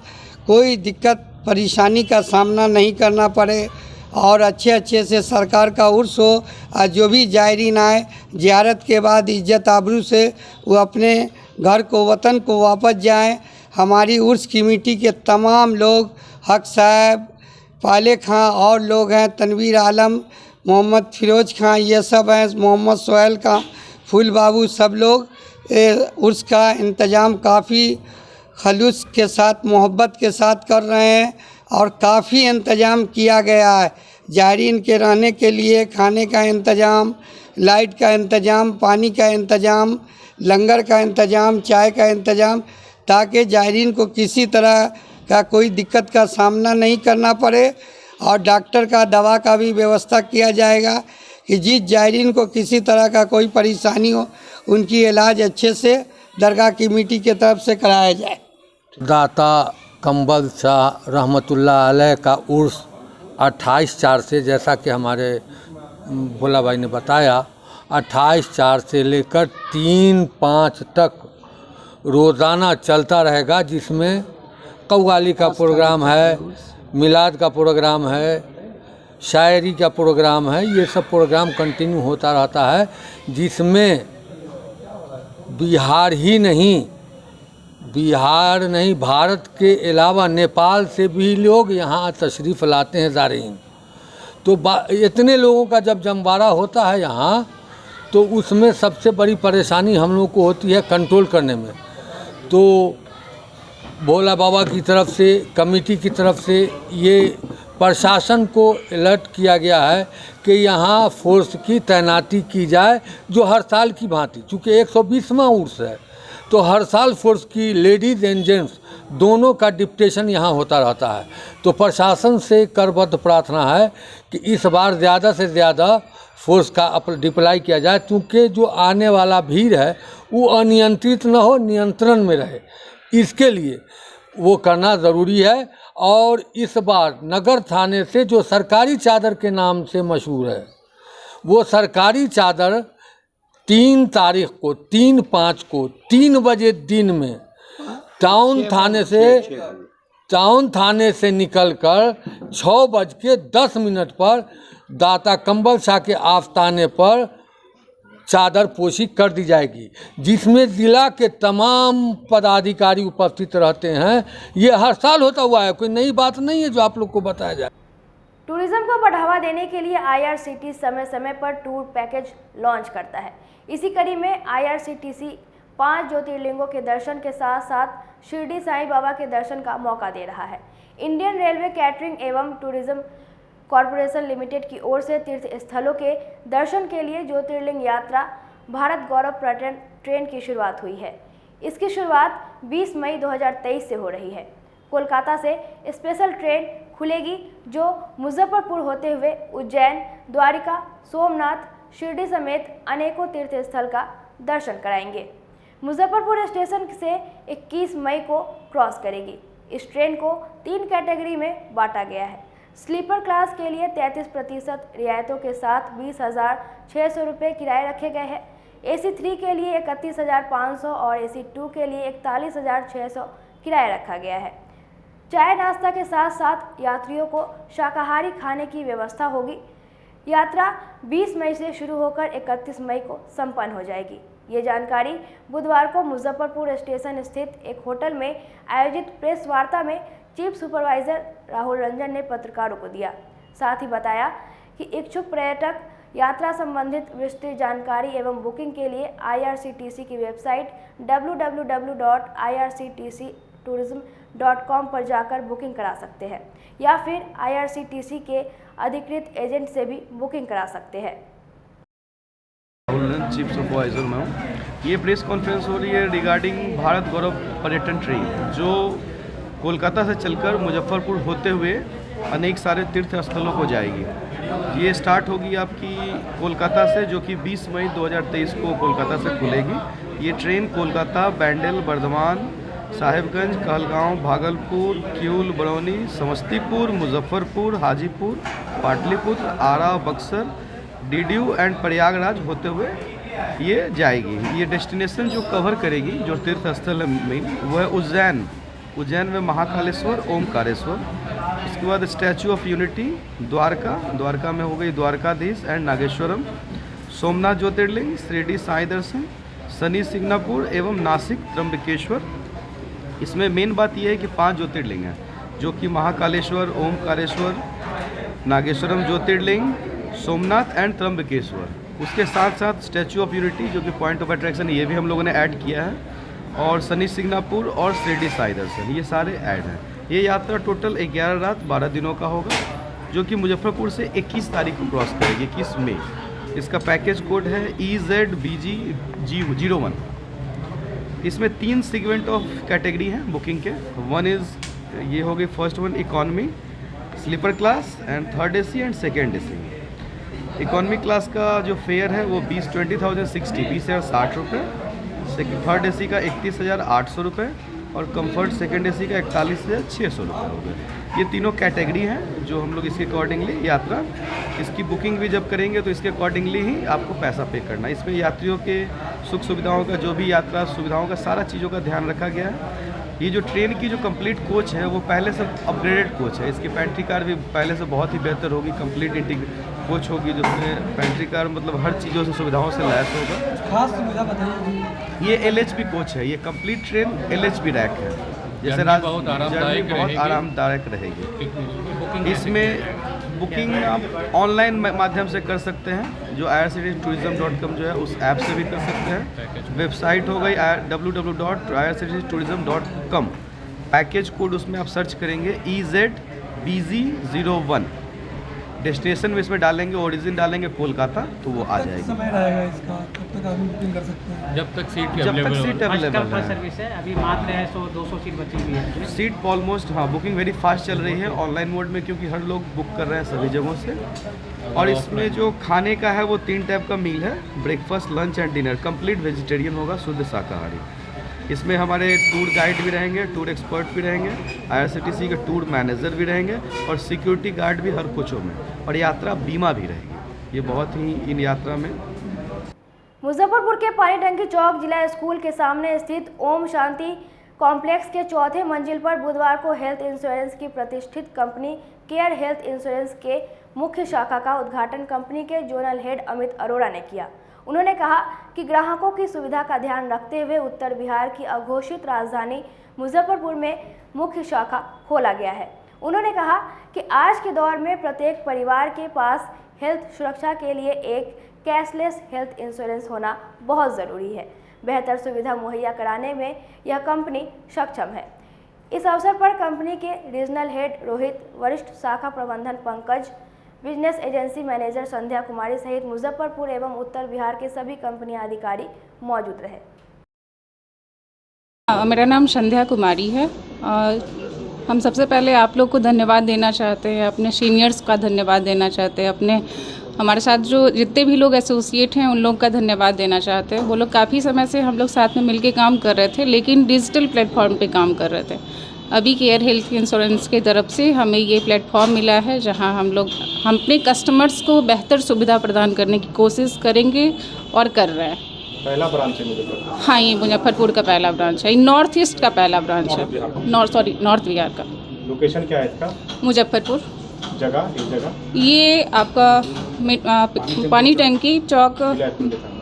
कोई दिक्कत परेशानी का सामना नहीं करना पड़े। और अच्छे अच्छे से सरकार का उर्स हो और जो भी जायरीन आए ज़ियारत के बाद इज्जत आबरू से वो अपने घर को वतन को वापस जाएं। हमारी उर्स कमेटी के तमाम लोग, हक साहब, पाले खां और लोग हैं, तनवीर आलम, मोहम्मद फिरोज खां, ये सब हैं, मोहम्मद सोहेल खां, फूल बाबू, सब लोग उर्स का इंतज़ाम काफ़ी खलूस के साथ, मोहब्बत के साथ कर रहे हैं और काफ़ी इंतज़ाम किया गया है। जायरीन के रहने के लिए खाने का इंतज़ाम, लाइट का इंतज़ाम, पानी का इंतज़ाम, लंगर का इंतज़ाम, चाय का इंतज़ाम, ताकि जायरीन को किसी तरह का कोई दिक्कत का सामना नहीं करना पड़े। और डॉक्टर का, दवा का भी व्यवस्था किया जाएगा कि जिस जायरीन को किसी तरह का कोई परेशानी हो उनकी इलाज अच्छे से दरगाह कमेटी की तरफ से कराया जाए। दाता कंबल शाह रहमतुल्लाह अलैह का उर्स 28/4 से, जैसा कि हमारे भोला भाई ने बताया, 28/4 से लेकर 3/5 तक रोज़ाना चलता रहेगा, जिसमें कव्वाली का प्रोग्राम है, मिलाद का प्रोग्राम है, शायरी का प्रोग्राम है। ये सब प्रोग्राम कंटिन्यू होता रहता है, जिसमें बिहार नहीं भारत के अलावा नेपाल से भी लोग यहाँ तशरीफ़ लाते हैं ज़ायरीन। तो इतने लोगों का जब जमवारा होता है यहाँ, तो उसमें सबसे बड़ी परेशानी हम लोग को होती है कंट्रोल करने में। तो भोला बाबा की तरफ से, कमेटी की तरफ से ये प्रशासन को अलर्ट किया गया है कि यहाँ फोर्स की तैनाती की जाए, जो हर साल की भांति, चूँकि 120वां उर्स है, तो हर साल फोर्स की लेडीज़ एंड जेंट्स दोनों का डिप्टेशन यहाँ होता रहता है। तो प्रशासन से करबद्ध प्रार्थना है कि इस बार ज़्यादा से ज़्यादा फोर्स का डिप्लाई किया जाए, क्योंकि जो आने वाला भीड़ है वो अनियंत्रित न हो, नियंत्रण में रहे, इसके लिए वो करना ज़रूरी है। और इस बार नगर थाने से जो सरकारी चादर के नाम से मशहूर है, वो सरकारी चादर 3 तारीख को 3/5 को 3 बजे दिन में टाउन थाने से निकलकर 6:10 पर दाता कंबल शाह के आस्थाने पर चादर पोशी कर दी जाएगी, जिसमें ज़िला के तमाम पदाधिकारी उपस्थित रहते हैं। ये हर साल होता हुआ है, कोई नई बात नहीं है जो आप लोग को बताया जाए। टूरिज्म को बढ़ावा देने के लिए IRCTC समय समय पर टूर पैकेज लॉन्च करता है। इसी कड़ी में IRCTC 5 ज्योतिर्लिंगों के दर्शन के साथ साथ शिरडी साईं बाबा के दर्शन का मौका दे रहा है। इंडियन रेलवे कैटरिंग एवं टूरिज्म कॉरपोरेशन लिमिटेड की ओर से तीर्थ स्थलों के दर्शन के लिए ज्योतिर्लिंग यात्रा भारत गौरव पर्यटन ट्रेन की शुरुआत हुई है। इसकी शुरुआत 20 मई 2023 से हो रही है। कोलकाता से स्पेशल ट्रेन खुलेगी जो मुजफ्फरपुर होते हुए उज्जैन, द्वारिका, सोमनाथ, शिरडी समेत अनेकों तीर्थ स्थल का दर्शन कराएंगे। मुजफ्फरपुर स्टेशन से 21 मई को क्रॉस करेगी। इस ट्रेन को 3 कैटेगरी में बांटा गया है। स्लीपर क्लास के लिए 33% रियायतों के साथ 20,600 रुपये किराए रखे गए हैं। AC 3 के लिए 31,500 और AC 2 के लिए 41,600 किराया रखा गया है। चाय नाश्ता के साथ साथ यात्रियों को शाकाहारी खाने की व्यवस्था होगी। यात्रा 20 मई से शुरू होकर 31 मई को संपन्न हो जाएगी। ये जानकारी बुधवार को मुजफ्फरपुर स्टेशन स्थित एक होटल में आयोजित प्रेस वार्ता में चीफ सुपरवाइजर राहुल रंजन ने पत्रकारों को दिया। साथ ही बताया कि इच्छुक पर्यटक यात्रा संबंधित विस्तृत जानकारी एवं बुकिंग के लिए IRCTC की वेबसाइट www.irctctourism.com पर जाकर बुकिंग करा सकते हैं या फिर IRCTC के अधिकृत एजेंट से भी बुकिंग करा सकते हैं। चीफ सुपरवाइजर में हूँ। ये प्रेस कॉन्फ्रेंस हो रही है रिगार्डिंग भारत गौरव पर्यटन ट्रेन, जो कोलकाता से चलकर मुजफ्फरपुर होते हुए अनेक सारे तीर्थ स्थलों को जाएगी। ये स्टार्ट होगी आपकी कोलकाता से, जो कि 20 मई 2023 को कोलकाता से खुलेगी। ये train Kolkata, Bandel, Bardhaman, Sahibganj, Kahalgaon, Bhagalpur, Kiul, Barauni, Samastipur, Muzaffarpur, Hajipur, Pataliputra, Ara, Buxar, DDU and Prayagraj होते हुए ये जाएगी। ये डेस्टिनेशन जो कवर करेगी, जो तीर्थ स्थल में, वो है उज्जैन में महाकालेश्वर, ओमकारेश्वर। इसके उसके बाद स्टैचू ऑफ यूनिटी द्वारका में हो गई द्वारकाधीश एंड नागेश्वरम, सोमनाथ ज्योतिर्लिंग, शिरडी साईं दर्शन, शनि सिंगापुर एवं नासिक त्र्यंबकेश्वर। इसमें मेन बात यह है कि 5 ज्योतिर्लिंग हैं, जो कि महाकालेश्वर, ओमकारेश्वर, नागेश्वरम ज्योतिर्लिंग, सोमनाथ एंड त्र्यंबकेश्वर। उसके साथ साथ स्टैचू ऑफ यूनिटी जो कि पॉइंट ऑफ अट्रैक्शन है, ये भी हम लोगों ने ऐड किया है, और शनि सिंगापुर और शिरडी साईं दर्शन, ये सारे ऐड हैं। ये यात्रा टोटल 11 रात 12 दिनों का होगा, जो कि मुजफ्फरपुर से 21 तारीख को क्रॉस करेगी, 21 मई। इसका पैकेज कोड है EZBG01। इसमें 3 सेगमेंट ऑफ कैटेगरी हैं बुकिंग के। वन इज़ ये हो गई first one economy, sleeper class and 3rd AC and 2nd AC। Economy class का जो फेयर है वो 20,060 20,060 रुपये, 3rd AC का 31,800 रुपये और कंफर्ट 2nd AC का 41,600 रुपये हो गए। ये तीनों कैटेगरी हैं जो हम लोग इसके अकॉर्डिंगली यात्रा, इसकी बुकिंग भी जब करेंगे तो इसके अकॉर्डिंगली ही आपको पैसा पे करना है। इसमें यात्रियों के सुख सुविधाओं का, जो भी यात्रा सुविधाओं का, सारा चीज़ों का ध्यान रखा गया है। ये जो ट्रेन की जो कंप्लीट कोच है वो पहले से अपग्रेडेड कोच है। इसकी पेंट्री कार भी पहले से बहुत ही बेहतर होगी, कंप्लीट इंटीग्रेटेड कोच होगी, जिसमें पेंट्री कार मतलब हर चीज़ों से सुविधाओं से लैस होगा। खास सुविधा बताइए। ये LHB कोच है, ये कंप्लीट ट्रेन LHB रैक है, जैसे बहुत आरामदायक रहेगी। इसमें बुकिंग आप ऑनलाइन माध्यम से कर सकते हैं, जो irctctourism.com जो है उस ऐप से भी कर सकते हैं। वेबसाइट हो गई www.irctctourism.com। पैकेज कोड उसमें आप सर्च करेंगे EZBG01। डेस्टिनेशन में इसमें डालेंगे, ओरिजिन डालेंगे कोलकाता, तो वो आ जाएगी। समय रहेगा इसका, कब तक आदमी बुकिंग कर सकते हैं? जब तक सीट अवेलेबल है। सर्विस है, अभी मात्र 100-200 सीट बची हुई है। सीट ऑलमोस्ट, हाँ, बुकिंग वेरी फास्ट चल रही है ऑनलाइन मोड में, क्योंकि हर लोग बुक कर रहे हैं सभी जगहों से। और इसमें जो खाने का है वो 3 टाइप का मील है, breakfast, lunch and dinner. Complete vegetarian होगा, शुद्ध शाकाहारी। इसमें हमारे टूर गाइड भी रहेंगे, टूर एक्सपर्ट भी रहेंगे, IRCTC के टूर मैनेजर भी रहेंगे और सिक्योरिटी गार्ड भी हर कोचों में, और यात्रा बीमा भी रहेगी। ये बहुत ही इन यात्रा में। मुजफ्फरपुर के पानी टंकी चौक जिला स्कूल के सामने स्थित ओम शांति कॉम्प्लेक्स के 4थे मंजिल पर बुधवार को हेल्थ इंश्योरेंस की प्रतिष्ठित कंपनी केयर हेल्थ इंश्योरेंस के मुख्य शाखा का उद्घाटन कंपनी के जोनल हेड अमित अरोड़ा ने किया। उन्होंने कहा कि ग्राहकों की सुविधा का ध्यान रखते हुए उत्तर बिहार की अघोषित राजधानी मुजफ्फरपुर में मुख्य शाखा खोला गया है। उन्होंने कहा कि आज के दौर में प्रत्येक परिवार के पास हेल्थ सुरक्षा के लिए एक कैशलेस हेल्थ इंश्योरेंस होना बहुत ज़रूरी है। बेहतर सुविधा मुहैया कराने में यह कंपनी सक्षम है। इस अवसर पर कंपनी के रीजनल हेड रोहित, वरिष्ठ शाखा प्रबंधन पंकज, बिजनेस एजेंसी मैनेजर संध्या कुमारी सहित मुजफ्फरपुर एवं उत्तर बिहार के सभी कंपनी अधिकारी मौजूद रहे। मेरा नाम संध्या कुमारी है। हम सबसे पहले आप लोग को धन्यवाद देना चाहते हैं, अपने सीनियर्स का धन्यवाद देना चाहते हैं, अपने हमारे साथ जो जितने भी लोग एसोसिएट हैं उन लोग का धन्यवाद देना चाहते हैं। वो लोग काफ़ी समय से हम लोग साथ में मिलके काम कर रहे थे, लेकिन डिजिटल प्लेटफॉर्म पे काम कर रहे थे। अभी केयर हेल्थ इंश्योरेंस की तरफ से हमें ये प्लेटफॉर्म मिला है, जहां हम अपने कस्टमर्स को बेहतर सुविधा प्रदान करने की कोशिश करेंगे और कर रहे हैं। पहला ब्रांच है मुजफ्फरपुर? हाँ, ये मुजफ्फरपुर का पहला ब्रांच है, नॉर्थ ईस्ट का पहला ब्रांच है, नॉर्थ बिहार का। लोकेशन क्या है इसका? मुजफ्फरपुर। जगह ये आपका Pani Tanki Chowk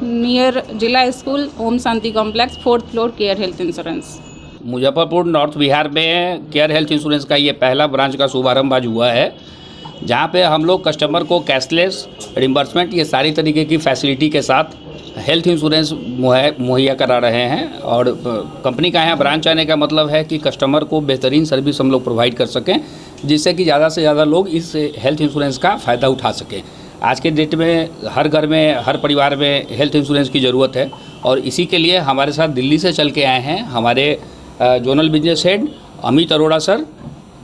near Zila school, Om Shanti complex, 4th floor, care health insurance. Muzaffarpur north Bihar में केयर हेल्थ इंश्योरेंस का ये पहला ब्रांच का शुभारंभ आज हुआ है, जहाँ पे हम लोग कस्टमर को कैशलेस रिम्बर्समेंट, ये सारी तरीके की फैसिलिटी के साथ हेल्थ इंश्योरेंस मुहैया करा रहे हैं। और कंपनी का यहाँ ब्रांच आने का मतलब है कि कस्टमर को बेहतरीन सर्विस हम लोग प्रोवाइड कर सकें, जिससे कि ज़्यादा से ज़्यादा लोग इस हेल्थ इंश्योरेंस का फ़ायदा उठा सकें। आज के डेट में हर घर में, हर परिवार में हेल्थ इंश्योरेंस की ज़रूरत है, और इसी के लिए हमारे साथ दिल्ली से चल के आए हैं हमारे zonal business head Amit Arora sir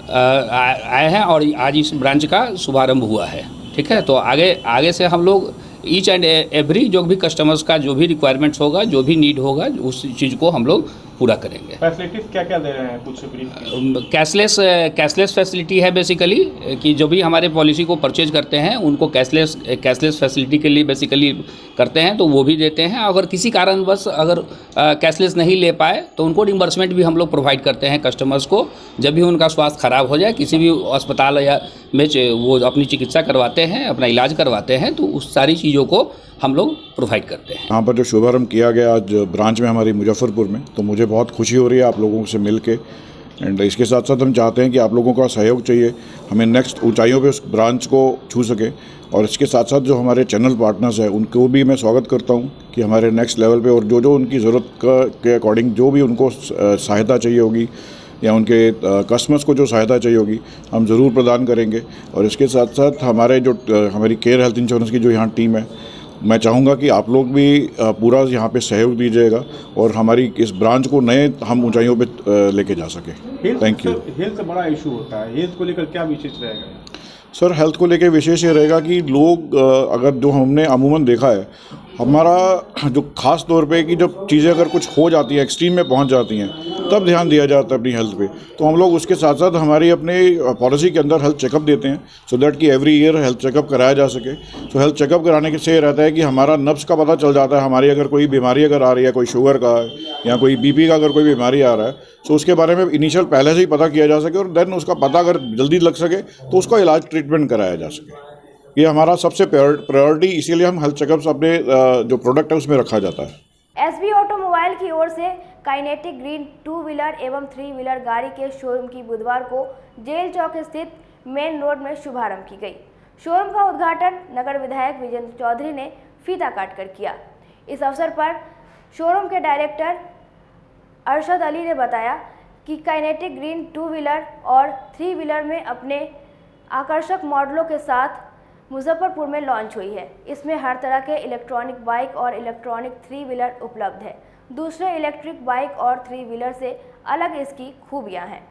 आए हैं, और आज इस ब्रांच का शुभारंभ हुआ है। ठीक है, तो आगे से हम लोग ईच एंड एवरी जो भी कस्टमर्स का जो भी रिक्वायरमेंट्स होगा, जो भी नीड होगा, उस चीज़ को हम लोग पूरा करेंगे। फैसिलिटीज क्या क्या दे रहे हैं कुछ ब्रीफ? कैशलेस फैसिलिटी है बेसिकली, कि जो भी हमारे पॉलिसी को परचेज करते हैं उनको कैशलेस फैसिलिटी के लिए बेसिकली करते हैं, तो वो भी देते हैं। अगर किसी कारणवश अगर कैशलेस नहीं ले पाए तो उनको रिम्बर्समेंट भी हम लोग प्रोवाइड करते हैं कस्टमर्स को। जब भी उनका स्वास्थ्य खराब हो जाए, किसी भी अस्पताल या में वो अपनी चिकित्सा करवाते हैं, अपना इलाज करवाते हैं, तो उस सारी चीज़ों को हम लोग प्रोवाइड करते हैं। यहाँ पर जो शुभारंभ किया गया आज ब्रांच में हमारी मुजफ्फरपुर में, तो मुझे बहुत खुशी हो रही है आप लोगों से मिल के। एंड इसके साथ साथ हम चाहते हैं कि आप लोगों का सहयोग चाहिए, हमें नेक्स्ट ऊंचाइयों पे उस ब्रांच को छू सके। और इसके साथ साथ जो हमारे चैनल पार्टनर्स हैं उनको भी मैं स्वागत करता हूँ कि हमारे नेक्स्ट लेवल पे और जो उनकी ज़रूरत के अकॉर्डिंग जो भी उनको सहायता चाहिए होगी या उनके कस्टमर्स को जो सहायता चाहिए होगी हम ज़रूर प्रदान करेंगे। और इसके साथ साथ हमारी केयर हेल्थ इंश्योरेंस की जो यहाँ टीम है, मैं चाहूँगा कि आप लोग भी पूरा यहाँ पे सहयोग दीजिएगा और हमारी इस ब्रांच को नए हम ऊंचाइयों पे लेके जा सके। Thank you. हेल्थ बड़ा इशू होता है, हेल्थ को लेकर क्या विशेष रहेगा? सर, हेल्थ को लेकर विशेष ये रहेगा कि लोग अगर जो हमने अमूमन देखा है, हमारा जो ख़ास तौर पे कि जब चीज़ें अगर कुछ हो जाती हैं, एक्सट्रीम में पहुंच जाती हैं, तब ध्यान दिया जाता है अपनी हेल्थ पे। तो हम लोग उसके साथ साथ हमारी अपने पॉलिसी के अंदर हेल्थ चेकअप देते हैं, सो दैट कि एवरी ईयर हेल्थ चेकअप कराया जा सके। तो हेल्थ चेकअप कराने से रहता है कि हमारा नब्ज़ का पता चल जाता है, हमारी अगर कोई बीमारी अगर आ रही है, कोई शुगर का है या कोई बीपी का अगर कोई बीमारी आ रहा है, तो उसके बारे में इनिशियल पहले से ही पता किया जा सके और देन उसका पता अगर जल्दी लग सके तो उसका इलाज ट्रीटमेंट कराया जा सके। ये हमारा सबसे प्रायोरिटी, इसीलिए हम हेल्थ चेकअप्स अपने जो प्रोडक्ट है उसमें रखा जाता है। एसबी ऑटोमोबाइल की ओर से काइनेटिक ग्रीन 2 व्हीलर एवं 3 व्हीलर गाड़ी के शोरूम की बुधवार को जेल चौक स्थित मेन रोड में शुभारंभ की गई। शोरूम का उद्घाटन नगर विधायक विजेंद्र चौधरी ने फीता काटकर किया। इस अवसर पर शोरूम के डायरेक्टर अरशद अली ने बताया कि काइनेटिक ग्रीन 2 व्हीलर और 3 व्हीलर में अपने आकर्षक मॉडलों के साथ मुजफ्फरपुर में लॉन्च हुई है। इसमें हर तरह के इलेक्ट्रॉनिक बाइक और इलेक्ट्रॉनिक 3 व्हीलर उपलब्ध है। दूसरे इलेक्ट्रिक बाइक और 3 व्हीलर से अलग इसकी खूबियां हैं।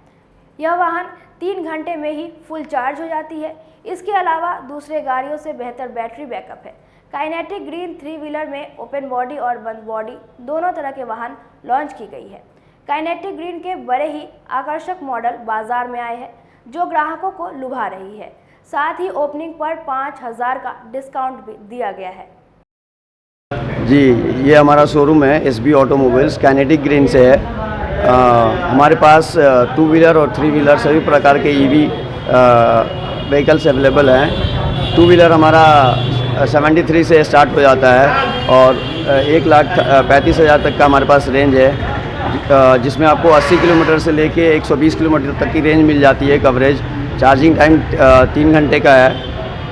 यह वाहन 3 घंटे में ही फुल चार्ज हो जाती है। इसके अलावा दूसरे गाड़ियों से बेहतर बैटरी बैकअप है। काइनेटिक ग्रीन 3 व्हीलर में ओपन बॉडी और बंद बॉडी दोनों तरह के वाहन लॉन्च की गई है। काइनेटिक ग्रीन के बड़े ही आकर्षक मॉडल बाजार में आए हैं, जो ग्राहकों को लुभा रही है। साथ ही ओपनिंग पर 5000 का डिस्काउंट भी दिया गया है। जी, ये हमारा शोरूम है एसबी ऑटोमोबाइल्स, काइनेटिक ग्रीन से है। हमारे पास 2 व्हीलर और 3 व्हीलर सभी प्रकार के ईवी व्हीकल्स अवेलेबल हैं। 2 व्हीलर हमारा 73 से स्टार्ट हो जाता है और 1,35,000 तक का हमारे पास रेंज है, जिसमें आपको 80 किलोमीटर से लेके 120 किलोमीटर तक की रेंज मिल जाती है कवरेज। चार्जिंग टाइम 3 घंटे का है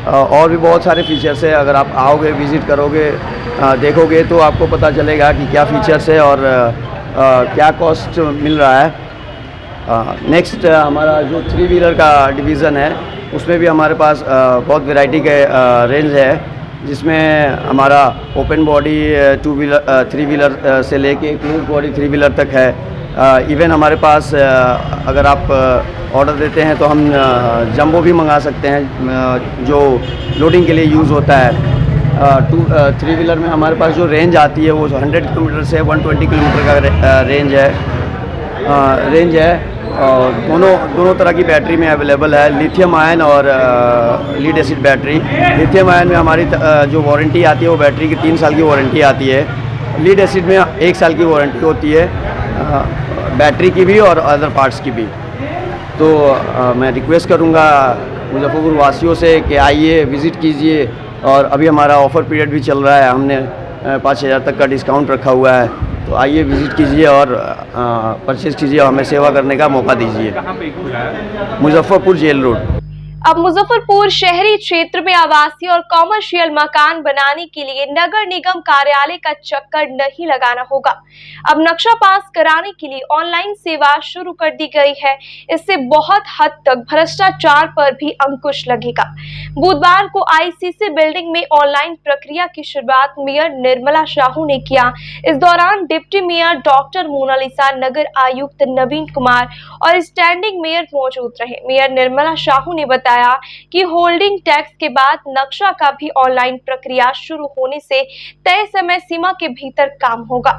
और भी बहुत सारे फीचर्स है। अगर आप आओगे, विज़िट करोगे, देखोगे तो आपको पता चलेगा कि क्या फीचर्स है और क्या कॉस्ट मिल रहा है। नेक्स्ट हमारा जो 3 व्हीलर का डिवीज़न है, उसमें भी हमारे पास बहुत वैरायटी के रेंज है, जिसमें हमारा ओपन बॉडी 3 व्हीलर से लेके क्लोज बॉडी 3 व्हीलर तक है। इवन हमारे पास अगर आप ऑर्डर देते हैं तो हम जंबो भी मंगा सकते हैं, जो लोडिंग के लिए यूज़ होता है। 3 व्हीलर में हमारे पास जो रेंज आती है वो 100 किलोमीटर से 120 किलोमीटर का रेंज है। दोनों तरह की बैटरी में अवेलेबल है, लिथियम आयन और lead acid battery. Lithium ion में हमारी जो वारंटी आती है वो बैटरी की 3 साल की वारंटी आती है। लीड एसिड में 1 साल की वारंटी होती है, बैटरी की भी और अदर पार्ट्स की भी। तो मैं रिक्वेस्ट करूंगा मुजफ्फरपुर वासियों से कि आइए, विज़िट कीजिए। और अभी हमारा ऑफ़र पीरियड भी चल रहा है, हमने 5,000 तक का डिस्काउंट रखा हुआ है। तो आइए, विज़िट कीजिए और परचेज़ कीजिए, हमें सेवा करने का मौका दीजिए। Muzaffarpur jail road. अब मुजफ्फरपुर शहरी क्षेत्र में आवासीय और कॉमर्शियल मकान बनाने के लिए नगर निगम कार्यालय का चक्कर नहीं लगाना होगा। अब नक्शा पास कराने के लिए ऑनलाइन सेवा शुरू कर दी गई है। इससे बहुत हद तक भ्रष्टाचार पर भी अंकुश लगेगा। बुधवार को आईसीसी बिल्डिंग में ऑनलाइन प्रक्रिया की शुरुआत मेयर निर्मला साहू ने किया। इस दौरान डिप्टी मेयर डॉक्टर मोनालिसा, नगर आयुक्त नवीन कुमार और स्टैंडिंग मेयर मौजूद रहे। मेयर निर्मला साहू ने बताया बताया कि होल्डिंग टैक्स के बाद नक्शा का भी ऑनलाइन प्रक्रिया शुरू होने से तय समय सीमा के भीतर काम होगा।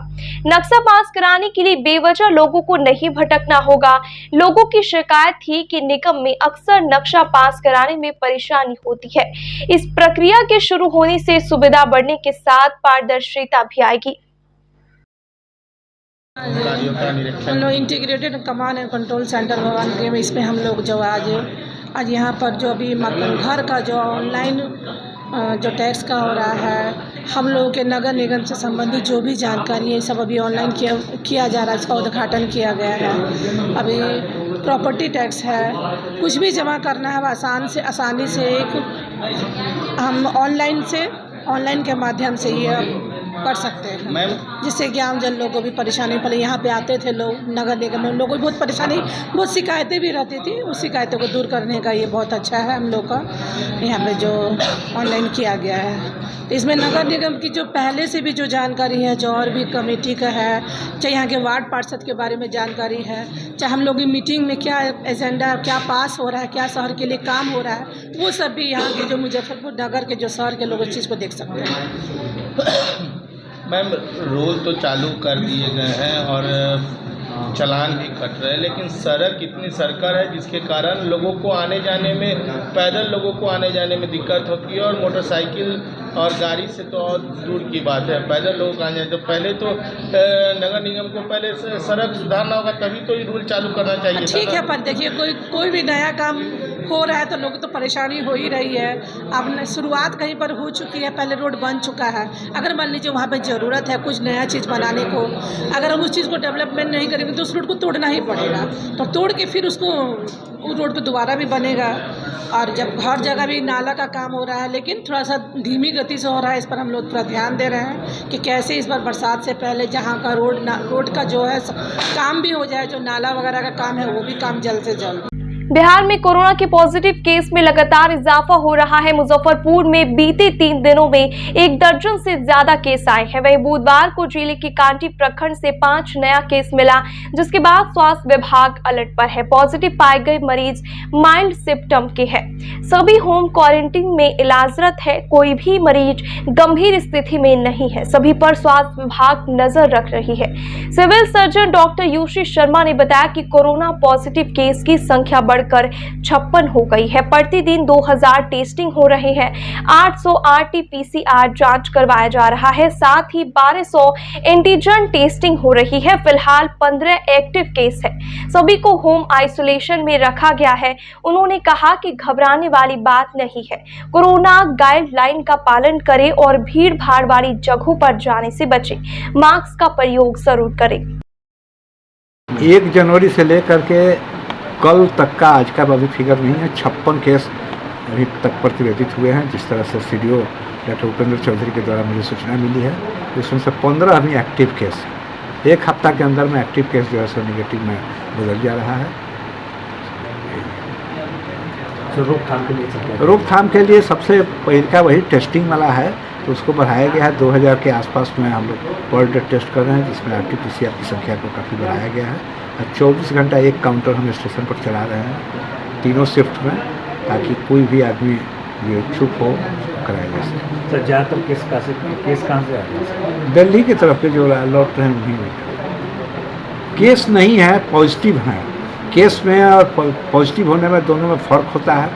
नक्शा पास कराने के लिए बेवजह लोगों को नहीं भटकना होगा। लोगों की शिकायत थी कि निगम में अक्सर नक्शा पास कराने में परेशानी होती है। इस प्रक्रिया के शुरू होने से सुविधा बढ़ने के साथ पारदर्शिता भी आएगी। हम लोग integrated command and control centre भवन के में इसमें हम लोग जो आज यहाँ पर जो अभी घर का जो ऑनलाइन जो टैक्स का हो रहा है, हम लोगों के नगर निगम से संबंधित जो भी जानकारी है सब अभी ऑनलाइन किया जा रहा है। इसका उद्घाटन किया गया है। अभी प्रॉपर्टी टैक्स है, कुछ भी जमा करना है आसानी से एक हम ऑनलाइन के माध्यम से ये कर सकते हैं, जिससे कि आम जन लोगों को भी परेशानी पड़े। यहाँ पे आते थे लोग नगर निगम में, उन लोगों को बहुत परेशानी, बहुत शिकायतें भी रहती थी। उस शिकायतों को दूर करने का ये बहुत अच्छा है हम लोग का यहाँ पे जो ऑनलाइन किया गया है। तो इसमें नगर निगम की जो पहले से भी जो जानकारी है, जो और भी कमेटी का है, चाहे यहाँ के वार्ड पार्षद के बारे में जानकारी है, चाहे हम लोग की मीटिंग में क्या एजेंडा, क्या पास हो रहा है, क्या शहर के लिए काम हो रहा है, वो सब भी यहाँ के जो मुजफ्फरपुर नगर के जो शहर के लोग इस चीज़ को देख सकते हैं। मैम, रोल तो चालू कर दिए गए हैं और चालान भी कट रहे हैं, लेकिन सड़क इतनी सर्कल है जिसके कारण लोगों को आने जाने में, पैदल लोगों को आने जाने में दिक्कत होती है और मोटरसाइकिल और गाड़ी से तो और दूर की बात है। पैदल लोगों को आने जाने, तो पहले तो नगर निगम को पहले सड़क सुधारना होगा, तभी तो ये रूल चालू करना चाहिए। ठीक है, पर देखिए कोई भी नया काम हो रहा है तो लोगों तो परेशानी हो ही रही है। अब शुरुआत कहीं पर हो चुकी है, पहले रोड बन चुका है। अगर मान लीजिए वहाँ पे ज़रूरत है कुछ नया चीज़ बनाने को, अगर हम उस चीज़ को डेवलपमेंट नहीं करेंगे तो उस रोड को तोड़ना ही पड़ेगा। तो तोड़ के फिर उसको उस रोड पे दोबारा भी बनेगा। और जब हर जगह भी नाला का काम हो रहा है, लेकिन थोड़ा सा धीमी गति से हो रहा है, इस पर हम लोग थोड़ा ध्यान दे रहे हैं कि कैसे इस बार बरसात से पहले जहाँ का रोड का जो है काम भी हो जाए, जो नाला वगैरह का काम है वो भी काम जल्द से जल्द। बिहार में कोरोना के पॉजिटिव केस में लगातार इजाफा हो रहा है। मुजफ्फरपुर में बीते 3 दिनों में 1 दर्जन से ज्यादा केस आए हैं। वहीं बुधवार को जिले के कांटी प्रखंड से 5 नया केस मिला, जिसके बाद स्वास्थ्य विभाग अलर्ट पर है। पॉजिटिव पाए गए मरीज माइल्ड सिम्टम के हैं। सभी होम क्वारंटीन में इलाजरत है। कोई भी मरीज गंभीर स्थिति में नहीं है। सभी पर स्वास्थ्य विभाग नजर रख रही है। सिविल सर्जन डॉक्टर यूशी शर्मा ने बताया कि कोरोना पॉजिटिव केस की संख्या बढ़कर 56 हो गई है। प्रतिदिन 2000 टेस्टिंग हो रहे हैं। 800 RT-PCR जांच करवाया जा रहा है। साथ ही 1200 एंटीजन टेस्टिंग हो रही है। फिलहाल 15 एक्टिव केस है। सभी को होम आइसोलेशन में रखा गया है। उन्होंने कहा कि घबराने वाली बात नहीं है। कोरोना गाइडलाइन का पालन करें और भीड़ भाड़ वाली जगहों पर जाने से बचें। मास्क का प्रयोग जरूर करें। 1 जनवरी से लेकर के कल तक का आज का अभी फिगर नहीं है, 56 केस अभी तक प्रतिवेदित हुए हैं। जिस तरह से CDO डॉक्टर उपेंद्र चौधरी के द्वारा मुझे सूचना मिली है, उसमें से 15 अभी एक्टिव केस है। 1 हफ्ता के अंदर में एक्टिव केस जो है सो निगेटिव में बदल जा रहा है। तो रोकथाम के लिए सबसे पहले का वही टेस्टिंग वाला है, तो उसको बढ़ाया गया है। 2000 के आसपास में हम लोग पर डे टेस्ट कर रहे हैं, जिसमें RT-PCR की संख्या को काफ़ी बढ़ाया गया है। 24 घंटा 1 काउंटर हम स्टेशन पर चला रहे हैं, तीनों शिफ्ट में, ताकि कोई भी आदमी जो इच्छुक हो कराया जा सके। सर, ज़्यादातर केस कहाँ से आ रहे हैं? दिल्ली की तरफ के जो लौट रहे हैं उन्हीं में केस नहीं है, पॉजिटिव हैं। केस में और पॉजिटिव होने में दोनों में फ़र्क होता है।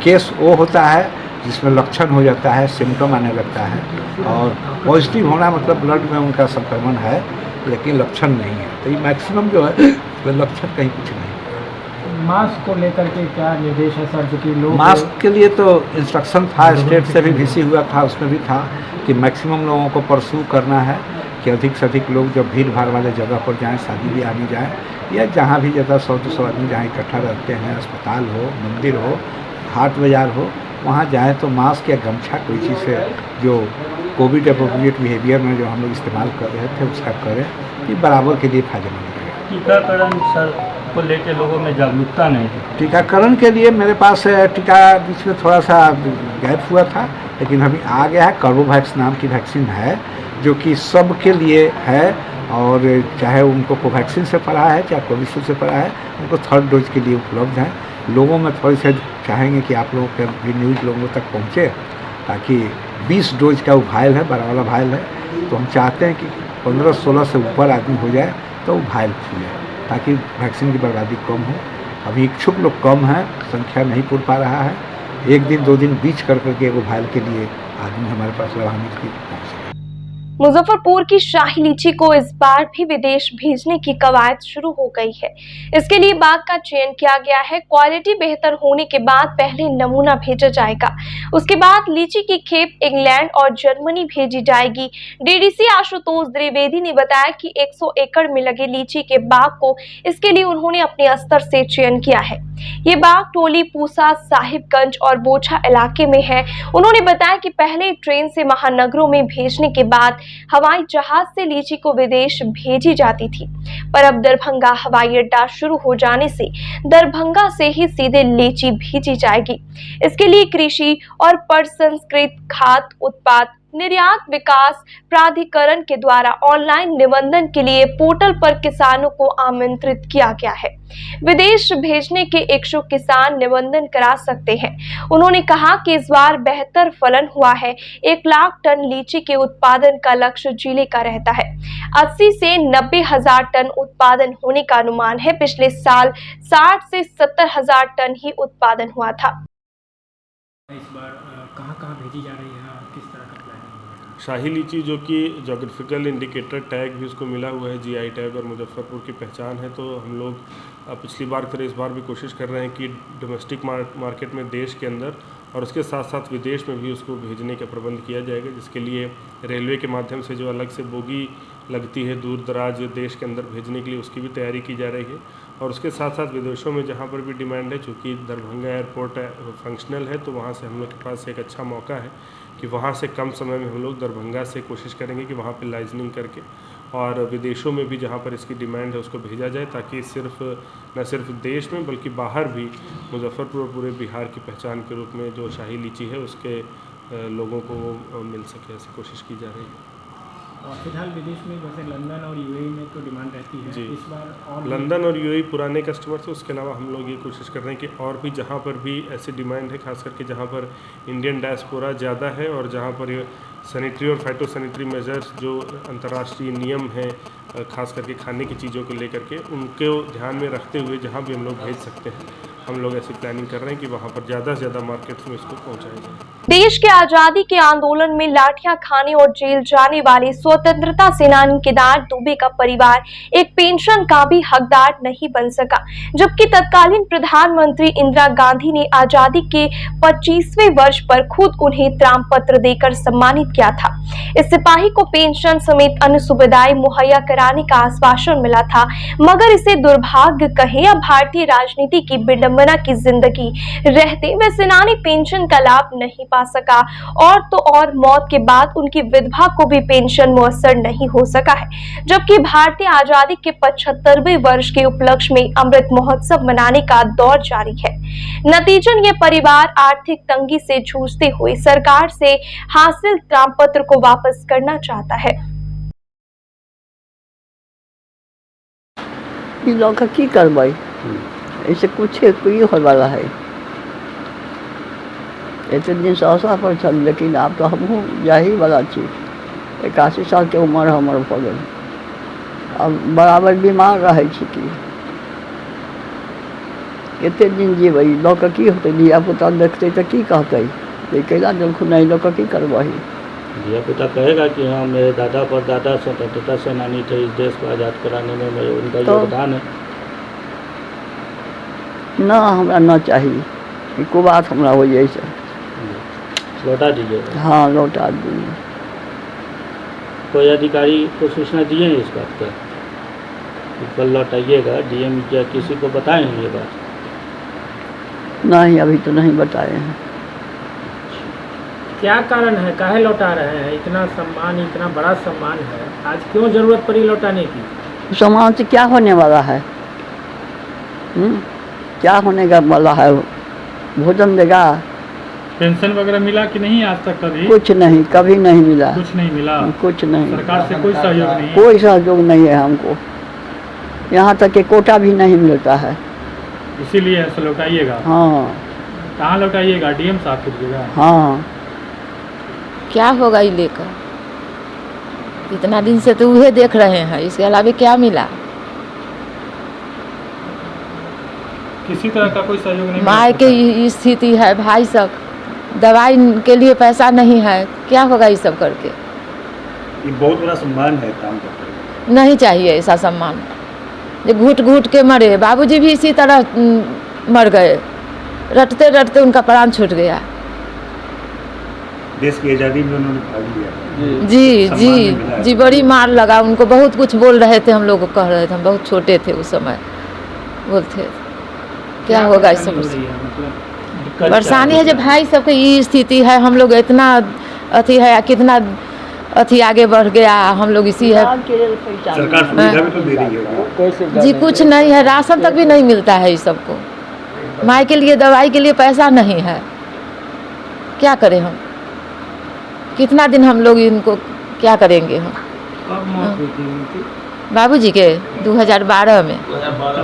केस वो होता है जिसमें लक्षण हो जाता है, सिम्टम आने लगता है, और पॉजिटिव होना मतलब ब्लड में उनका संक्रमण है लेकिन लक्षण नहीं है। तो ये मैक्सिमम जो है वो लक्षण कहीं कुछ नहीं। मास्क को लेकर के क्या निर्देश है सर? क्योंकि लोग मास्क के लिए तो इंस्ट्रक्शन था, स्टेट से भी VC हुआ था, उसमें भी था कि मैक्सिमम लोगों को परसू करना है कि अधिक से अधिक लोग जब भीड़ भाड़ वाले जगह पर जाएं, शादी ब्याह में जाएं, या जहाँ भी ज़्यादा 100-200 आदमी जहाँ इकट्ठा रहते हैं, अस्पताल हो, मंदिर हो, हाट बाज़ार हो, वहाँ जाएँ तो मास्क या गमछा कोई चीज़ से जो कोविड अप्रोप्रिएट बिहेवियर में जो हम लोग इस्तेमाल कर रहे थे उसका करें, कि बराबर के लिए फायदेमंद रहेगा। टीकाकरण सर को लेकर लोगों में जागरूकता नहीं है। टीकाकरण के लिए मेरे पास टीका बीच में थोड़ा सा गैप हुआ था, लेकिन अभी आ गया है। कोवोवैक्स नाम की वैक्सीन है जो कि सब के लिए है, और चाहे उनको कोवैक्सीन से पड़ा है चाहे कोविशील्ड से पड़ा है, उनको 3rd डोज के लिए उपलब्ध है। लोगों में थोड़ी सी चाहेंगे कि आप लोगों के भी न्यूज़ लोगों तक पहुँचे, ताकि 20 डोज का वो वायल है, बड़ा वाला वायल है, तो हम चाहते हैं कि 15-16 से ऊपर आदमी हो जाए तो वो वायल खुले, ताकि वैक्सीन की बर्बादी कम हो। अभी इच्छुक लोग कम हैं, संख्या नहीं पूर पा रहा है। 1 दिन 2 दिन बीच कर करके वो वायल के लिए आदमी हमारे पास लाभान्वित की। मुजफ्फरपुर की शाही लीची को इस बार भी विदेश भेजने की कवायद शुरू हो गई है। इसके लिए बाग का चयन किया गया है। क्वालिटी बेहतर होने के बाद पहले नमूना भेजा जाएगा, उसके बाद लीची की खेप इंग्लैंड और जर्मनी भेजी जाएगी। डीडीसी आशुतोष द्विवेदी ने बताया कि 100 एकड़ में लगे लीची के बाग को इसके लिए उन्होंने अपने स्तर से चयन किया है। ये बाग टोली, पूसा, साहिबगंज और बोछा इलाके में है। उन्होंने बताया कि पहले ट्रेन से महानगरों में भेजने के बाद हवाई जहाज से लीची को विदेश भेजी जाती थी, पर अब दरभंगा हवाई अड्डा शुरू हो जाने से दरभंगा से ही सीधे लीची भेजी जाएगी। इसके लिए कृषि और प्रसंस्कृत खाद्य उत्पाद निर्यात विकास प्राधिकरण के द्वारा ऑनलाइन निबंधन के लिए पोर्टल पर किसानों को आमंत्रित किया गया है। विदेश भेजने के इच्छुक किसान निबंधन करा सकते हैं। उन्होंने कहा कि इस बार बेहतर फलन हुआ है। 1 लाख टन लीची के उत्पादन का लक्ष्य जिले का रहता है। 80 से 90 हजार टन उत्पादन होने का अनुमान है। पिछले साल 60 से 70 हजार टन ही उत्पादन हुआ था। इस बार कहाँ भेजी जा रही है, किस तरह का प्लानिंग है? शाही लीची जो कि जोग्राफिकल इंडिकेटर टैग भी उसको मिला हुआ है, जीआई टैग, और मुजफ्फरपुर की पहचान है, तो हम लोग पिछली बार की तरह इस बार भी कोशिश कर रहे हैं कि डोमेस्टिक मार्केट में देश के अंदर और उसके साथ साथ विदेश में भी उसको भेजने का प्रबंध किया जाएगा, जिसके लिए रेलवे के माध्यम से जो अलग से बोगी लगती है दूर दराज देश के अंदर भेजने के लिए, उसकी भी तैयारी की जा रही है। और उसके साथ साथ विदेशों में जहाँ पर भी डिमांड है, चूँकि दरभंगा एयरपोर्ट फंक्शनल है, तो वहाँ से हम लोग के पास एक अच्छा मौका है कि वहाँ से कम समय में हम लोग दरभंगा से कोशिश करेंगे कि वहाँ पे लाइजनिंग करके और विदेशों में भी जहाँ पर इसकी डिमांड है उसको भेजा जाए, ताकि न सिर्फ देश में बल्कि बाहर भी मुजफ्फरपुर और पूरे बिहार की पहचान के रूप में जो शाही लीची है उसके लोगों को मिल सके, ऐसी कोशिश की जा रही है। और फिलहाल विदेश में जैसे लंदन और यूएई में तो डिमांड रहती है जी। इस बार और लंदन और यूएई पुराने कस्टमर थे, उसके अलावा हम लोग ये कोशिश कर रहे हैं कि और भी जहाँ पर भी ऐसी डिमांड है, खास करके जहाँ पर इंडियन डायस्पोरा ज़्यादा है और जहाँ पर सैनिटरी और फाइटो सैनिटरी मेजर्स जो अंतर्राष्ट्रीय नियम हैं, खास करके खाने की चीज़ों को लेकर के, उनको ध्यान में रखते हुए जहाँ भी हम लोग भेज सकते हैं, हम लोग ऐसी प्लानिंग कर रहे हैं कि वहाँ पर ज़्यादा से ज़्यादा मार्केट्स में इसको पहुँचाया जाए। देश के आजादी के आंदोलन में लाठियां खाने और जेल जाने वाले स्वतंत्रता सेनानी केदार दुबे का परिवार एक पेंशन का भी हकदार नहीं बन सका, जबकि तत्कालीन प्रधानमंत्री इंदिरा गांधी ने आजादी के 25वें वर्ष पर खुद उन्हें त्राण पत्र देकर सम्मानित किया था। इस सिपाही को पेंशन समेत अन्य सुविधाएं मुहैया कराने का आश्वासन मिला था, मगर इसे दुर्भाग्य कहे या भारतीय राजनीति की विडंबना की जिंदगी रहते वे सेनानी पेंशन का लाभ नहीं पा सका, और तो और मौत के बाद उनकी विधवा को भी पेंशन मुयस्सर नहीं हो सका है। जबकि भारतीय आजादी के 75वें वर्ष के उपलक्ष्य में अमृत महोत्सव मनाने का दौर जारी है। नतीजन ये परिवार आर्थिक तंगी से जूझते हुए सरकार से हासिल त्राण पत्र को वापस करना चाहता है। लोग की करवाई ऐसे कुछ कोई हो वाला है, इतने दिन सहसा पर चल, लेकिन अब तो हम यही वाला चीज 81 साल के उम्र हमारे भऽ गेल, अब बराबर बीमार रहे कि कते दिन जीबै, लोक की होते, धिया पुता देखते तो की कहते, कैला देखू नहीं लोग की करवाही। धिया पुता कहेगा कि हाँ मेरे दादा परदादा स्वतंत्रता सेनानी थे, इस देश को आज़ाद कराने में मेरे उनका योगदान है। ना हमरा ना चाहिए, एको बात हमरा हो जाए से लौटा दीजिएगा। हाँ लौटा दीजिए। कोई अधिकारी को सूचना दिए हैं इस बात का, कल लौटाइएगा, डीएम क्या किसी को बताएं ये बात? नहीं अभी तो नहीं बताए हैं। क्या कारण है, काहे लौटा रहे हैं? इतना सम्मान, इतना बड़ा सम्मान है, आज क्यों जरूरत पड़ी लौटाने की? सम्मान से क्या होने वाला है? क्या होने का वाला है? भोजन देगा? पेंशन वगैरह मिला कि नहीं आज तक? कभी कुछ नहीं, कभी नहीं मिला। कुछ नहीं मिला? कुछ नहीं। सरकार से कोई सहयोग नहीं है? कोई सहयोग नहीं है हमको, यहाँ तक कि कोटा भी नहीं मिलता है। इसीलिए ऐसा लौटाइएगा। हाँ कहाँ लौटाइएगा? डीएम साहब की जगह? हाँ। क्या होगा ये लेकर? इतना दिन से तो वह देख रहे हैं, इसके अलावा क्या मिला? किसी तरह का कोई सहयोग नहीं? माँ की स्थिति है भाई सब, दवाई के लिए पैसा नहीं है, क्या होगा ये सब करके? ये बहुत बड़ा सम्मान है काम करते। नहीं चाहिए ऐसा सम्मान, जो घुट घुट के मरे। बाबूजी भी इसी तरह मर गए, रटते रटते उनका प्राण छूट गया। देश की आज़ादी में उन्होंने भाग लिया। जी जी जी, बड़ी मार लगा उनको। बहुत कुछ बोल रहे थे, हम लोग कह रहे थे, हम बहुत छोटे थे उस समय, बोलते क्या होगा इस सब? परेशानी है जब भाई सबके ये स्थिति है, हम लोग इतना अथी है, कितना अथी आगे बढ़ गया, हम लोग इसी है। सरकार सुविधा भी तो दे रही है जी, कुछ नहीं है, राशन तक भी नहीं मिलता है इस सबको। माँ के लिए दवाई के लिए पैसा नहीं है, क्या करें हम? कितना दिन हम लोग इनको क्या करेंगे हम? कब मौत हुई थी उनकी? बाबूजी के 2012 में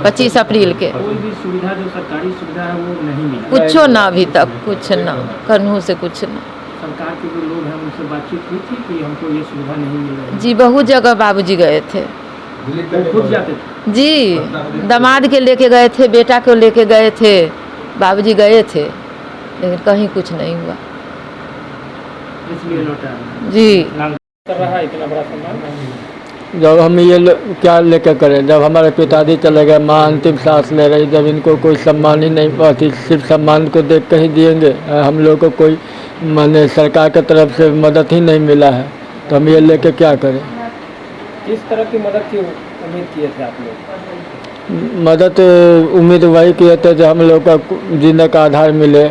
25 अप्रैल के। कोई भी सुविधा जो सरकारी सुविधा है वो नहीं मिला? कुछो ना अभी तक, कुछ ना, कन्हू से कुछ ना। सरकार के जो लोग हैं उनसे बातचीत हुई थी कि हमको ये सुविधा नहीं मिल रही? जी, बहुत जगह बाबूजी गए थे। खुद जाते थे? जी, दामाद के लेके गए थे, बेटा को लेके गए थे, बाबूजी गए थे, लेकिन कहीं कुछ नहीं हुआ। इसलिए लौटा जी। कर रहा है इतना बड़ा सम्मान? जब हम ये क्या लेकर करें, जब हमारे पिताजी चले गए, माँ अंतिम सांस ले रही, जब इनको कोई सम्मान ही नहीं पाती, सिर्फ सम्मान को देख कर ही दिएंगे। हम लोग को कोई माने सरकार की तरफ से मदद ही नहीं मिला है, तो हम ये लेकर क्या करें? किस तरह की मदद की उम्मीद किए थे आप लोग? मदद उम्मीद वही किए थे जो हम लोग का जीने का आधार मिले,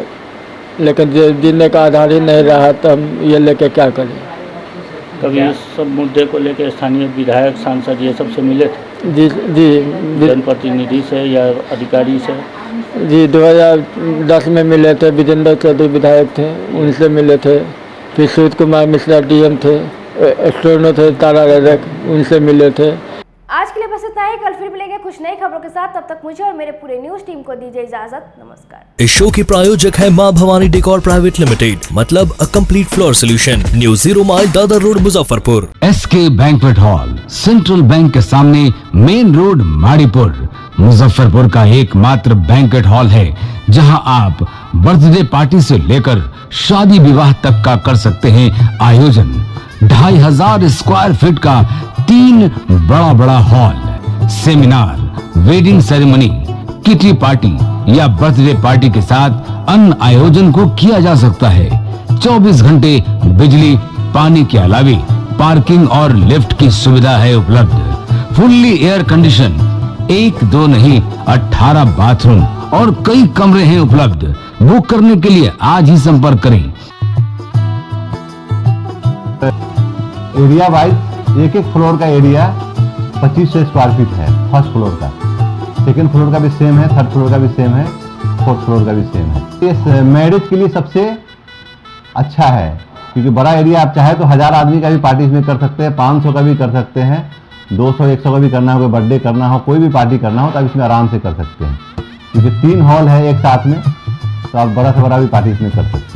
लेकिन जीने का आधार ही नहीं रहा, तो हम ये लेकर क्या करें? कभी इस सब मुद्दे को लेकर स्थानीय विधायक, सांसद ये सब से मिले थे? जी जी, जनप्रतिनिधि से या अधिकारी से? जी, 2010 में मिले थे, विजेंद्र चौधरी विधायक थे, उनसे मिले थे। फिर सूद कुमार मिश्रा डीएम थे, स्टोनो थे तारा रजक, उनसे मिले थे। आज के लिए बस इतना ही, कल फिर मिलेंगे कुछ नई खबरों के साथ। तब तक मुझे और मेरे पूरे न्यूज टीम को दीजिए इजाजत। नमस्कार। इस शो के प्रायोजक है माँ भवानी डेकोर प्राइवेट लिमिटेड, मतलब a complete floor solution, new 0 mile Dadar road Muzaffarpur. SK banquet hall, central bank के सामने, मेन रोड माड़ीपुर, मुजफ्फरपुर का एकमात्र बैंक्वेट हॉल है जहां आप बर्थडे पार्टी से लेकर शादी विवाह तक का कर सकते हैं आयोजन। 2500 स्क्वायर फीट का 3 बड़ा hall, seminar, wedding ceremony, kitty party या बर्थडे पार्टी के साथ अन्य आयोजन को किया जा सकता है। 24 घंटे बिजली पानी के अलावे पार्किंग और लिफ्ट की सुविधा है उपलब्ध। फुल्ली एयर कंडीशन, 1 2 नहीं 18 बाथरूम और कई कमरे हैं उपलब्ध। बुक करने के लिए आज ही संपर्क करें। एरिया वाइज एक फ्लोर का एरिया 2500 स्क्वायर फीट है, फर्स्ट फ्लोर का। सेकंड फ्लोर का भी सेम है, थर्ड फ्लोर का भी सेम है, फोर्थ फ्लोर का भी सेम है। ये मैरिज के लिए सबसे अच्छा है, क्योंकि बड़ा एरिया आप चाहे तो 1000 आदमी का भी पार्टी इसमें कर सकते हैं, 500 का भी कर सकते हैं, 200-100 का भी करना हो, कोई बर्थडे करना हो, कोई भी पार्टी करना हो तो आप इसमें आराम से कर सकते हैं। क्योंकि 3 हॉल है एक साथ में, तो आप बड़ा से बड़ा भी पार्टी इसमें कर सकते हैं।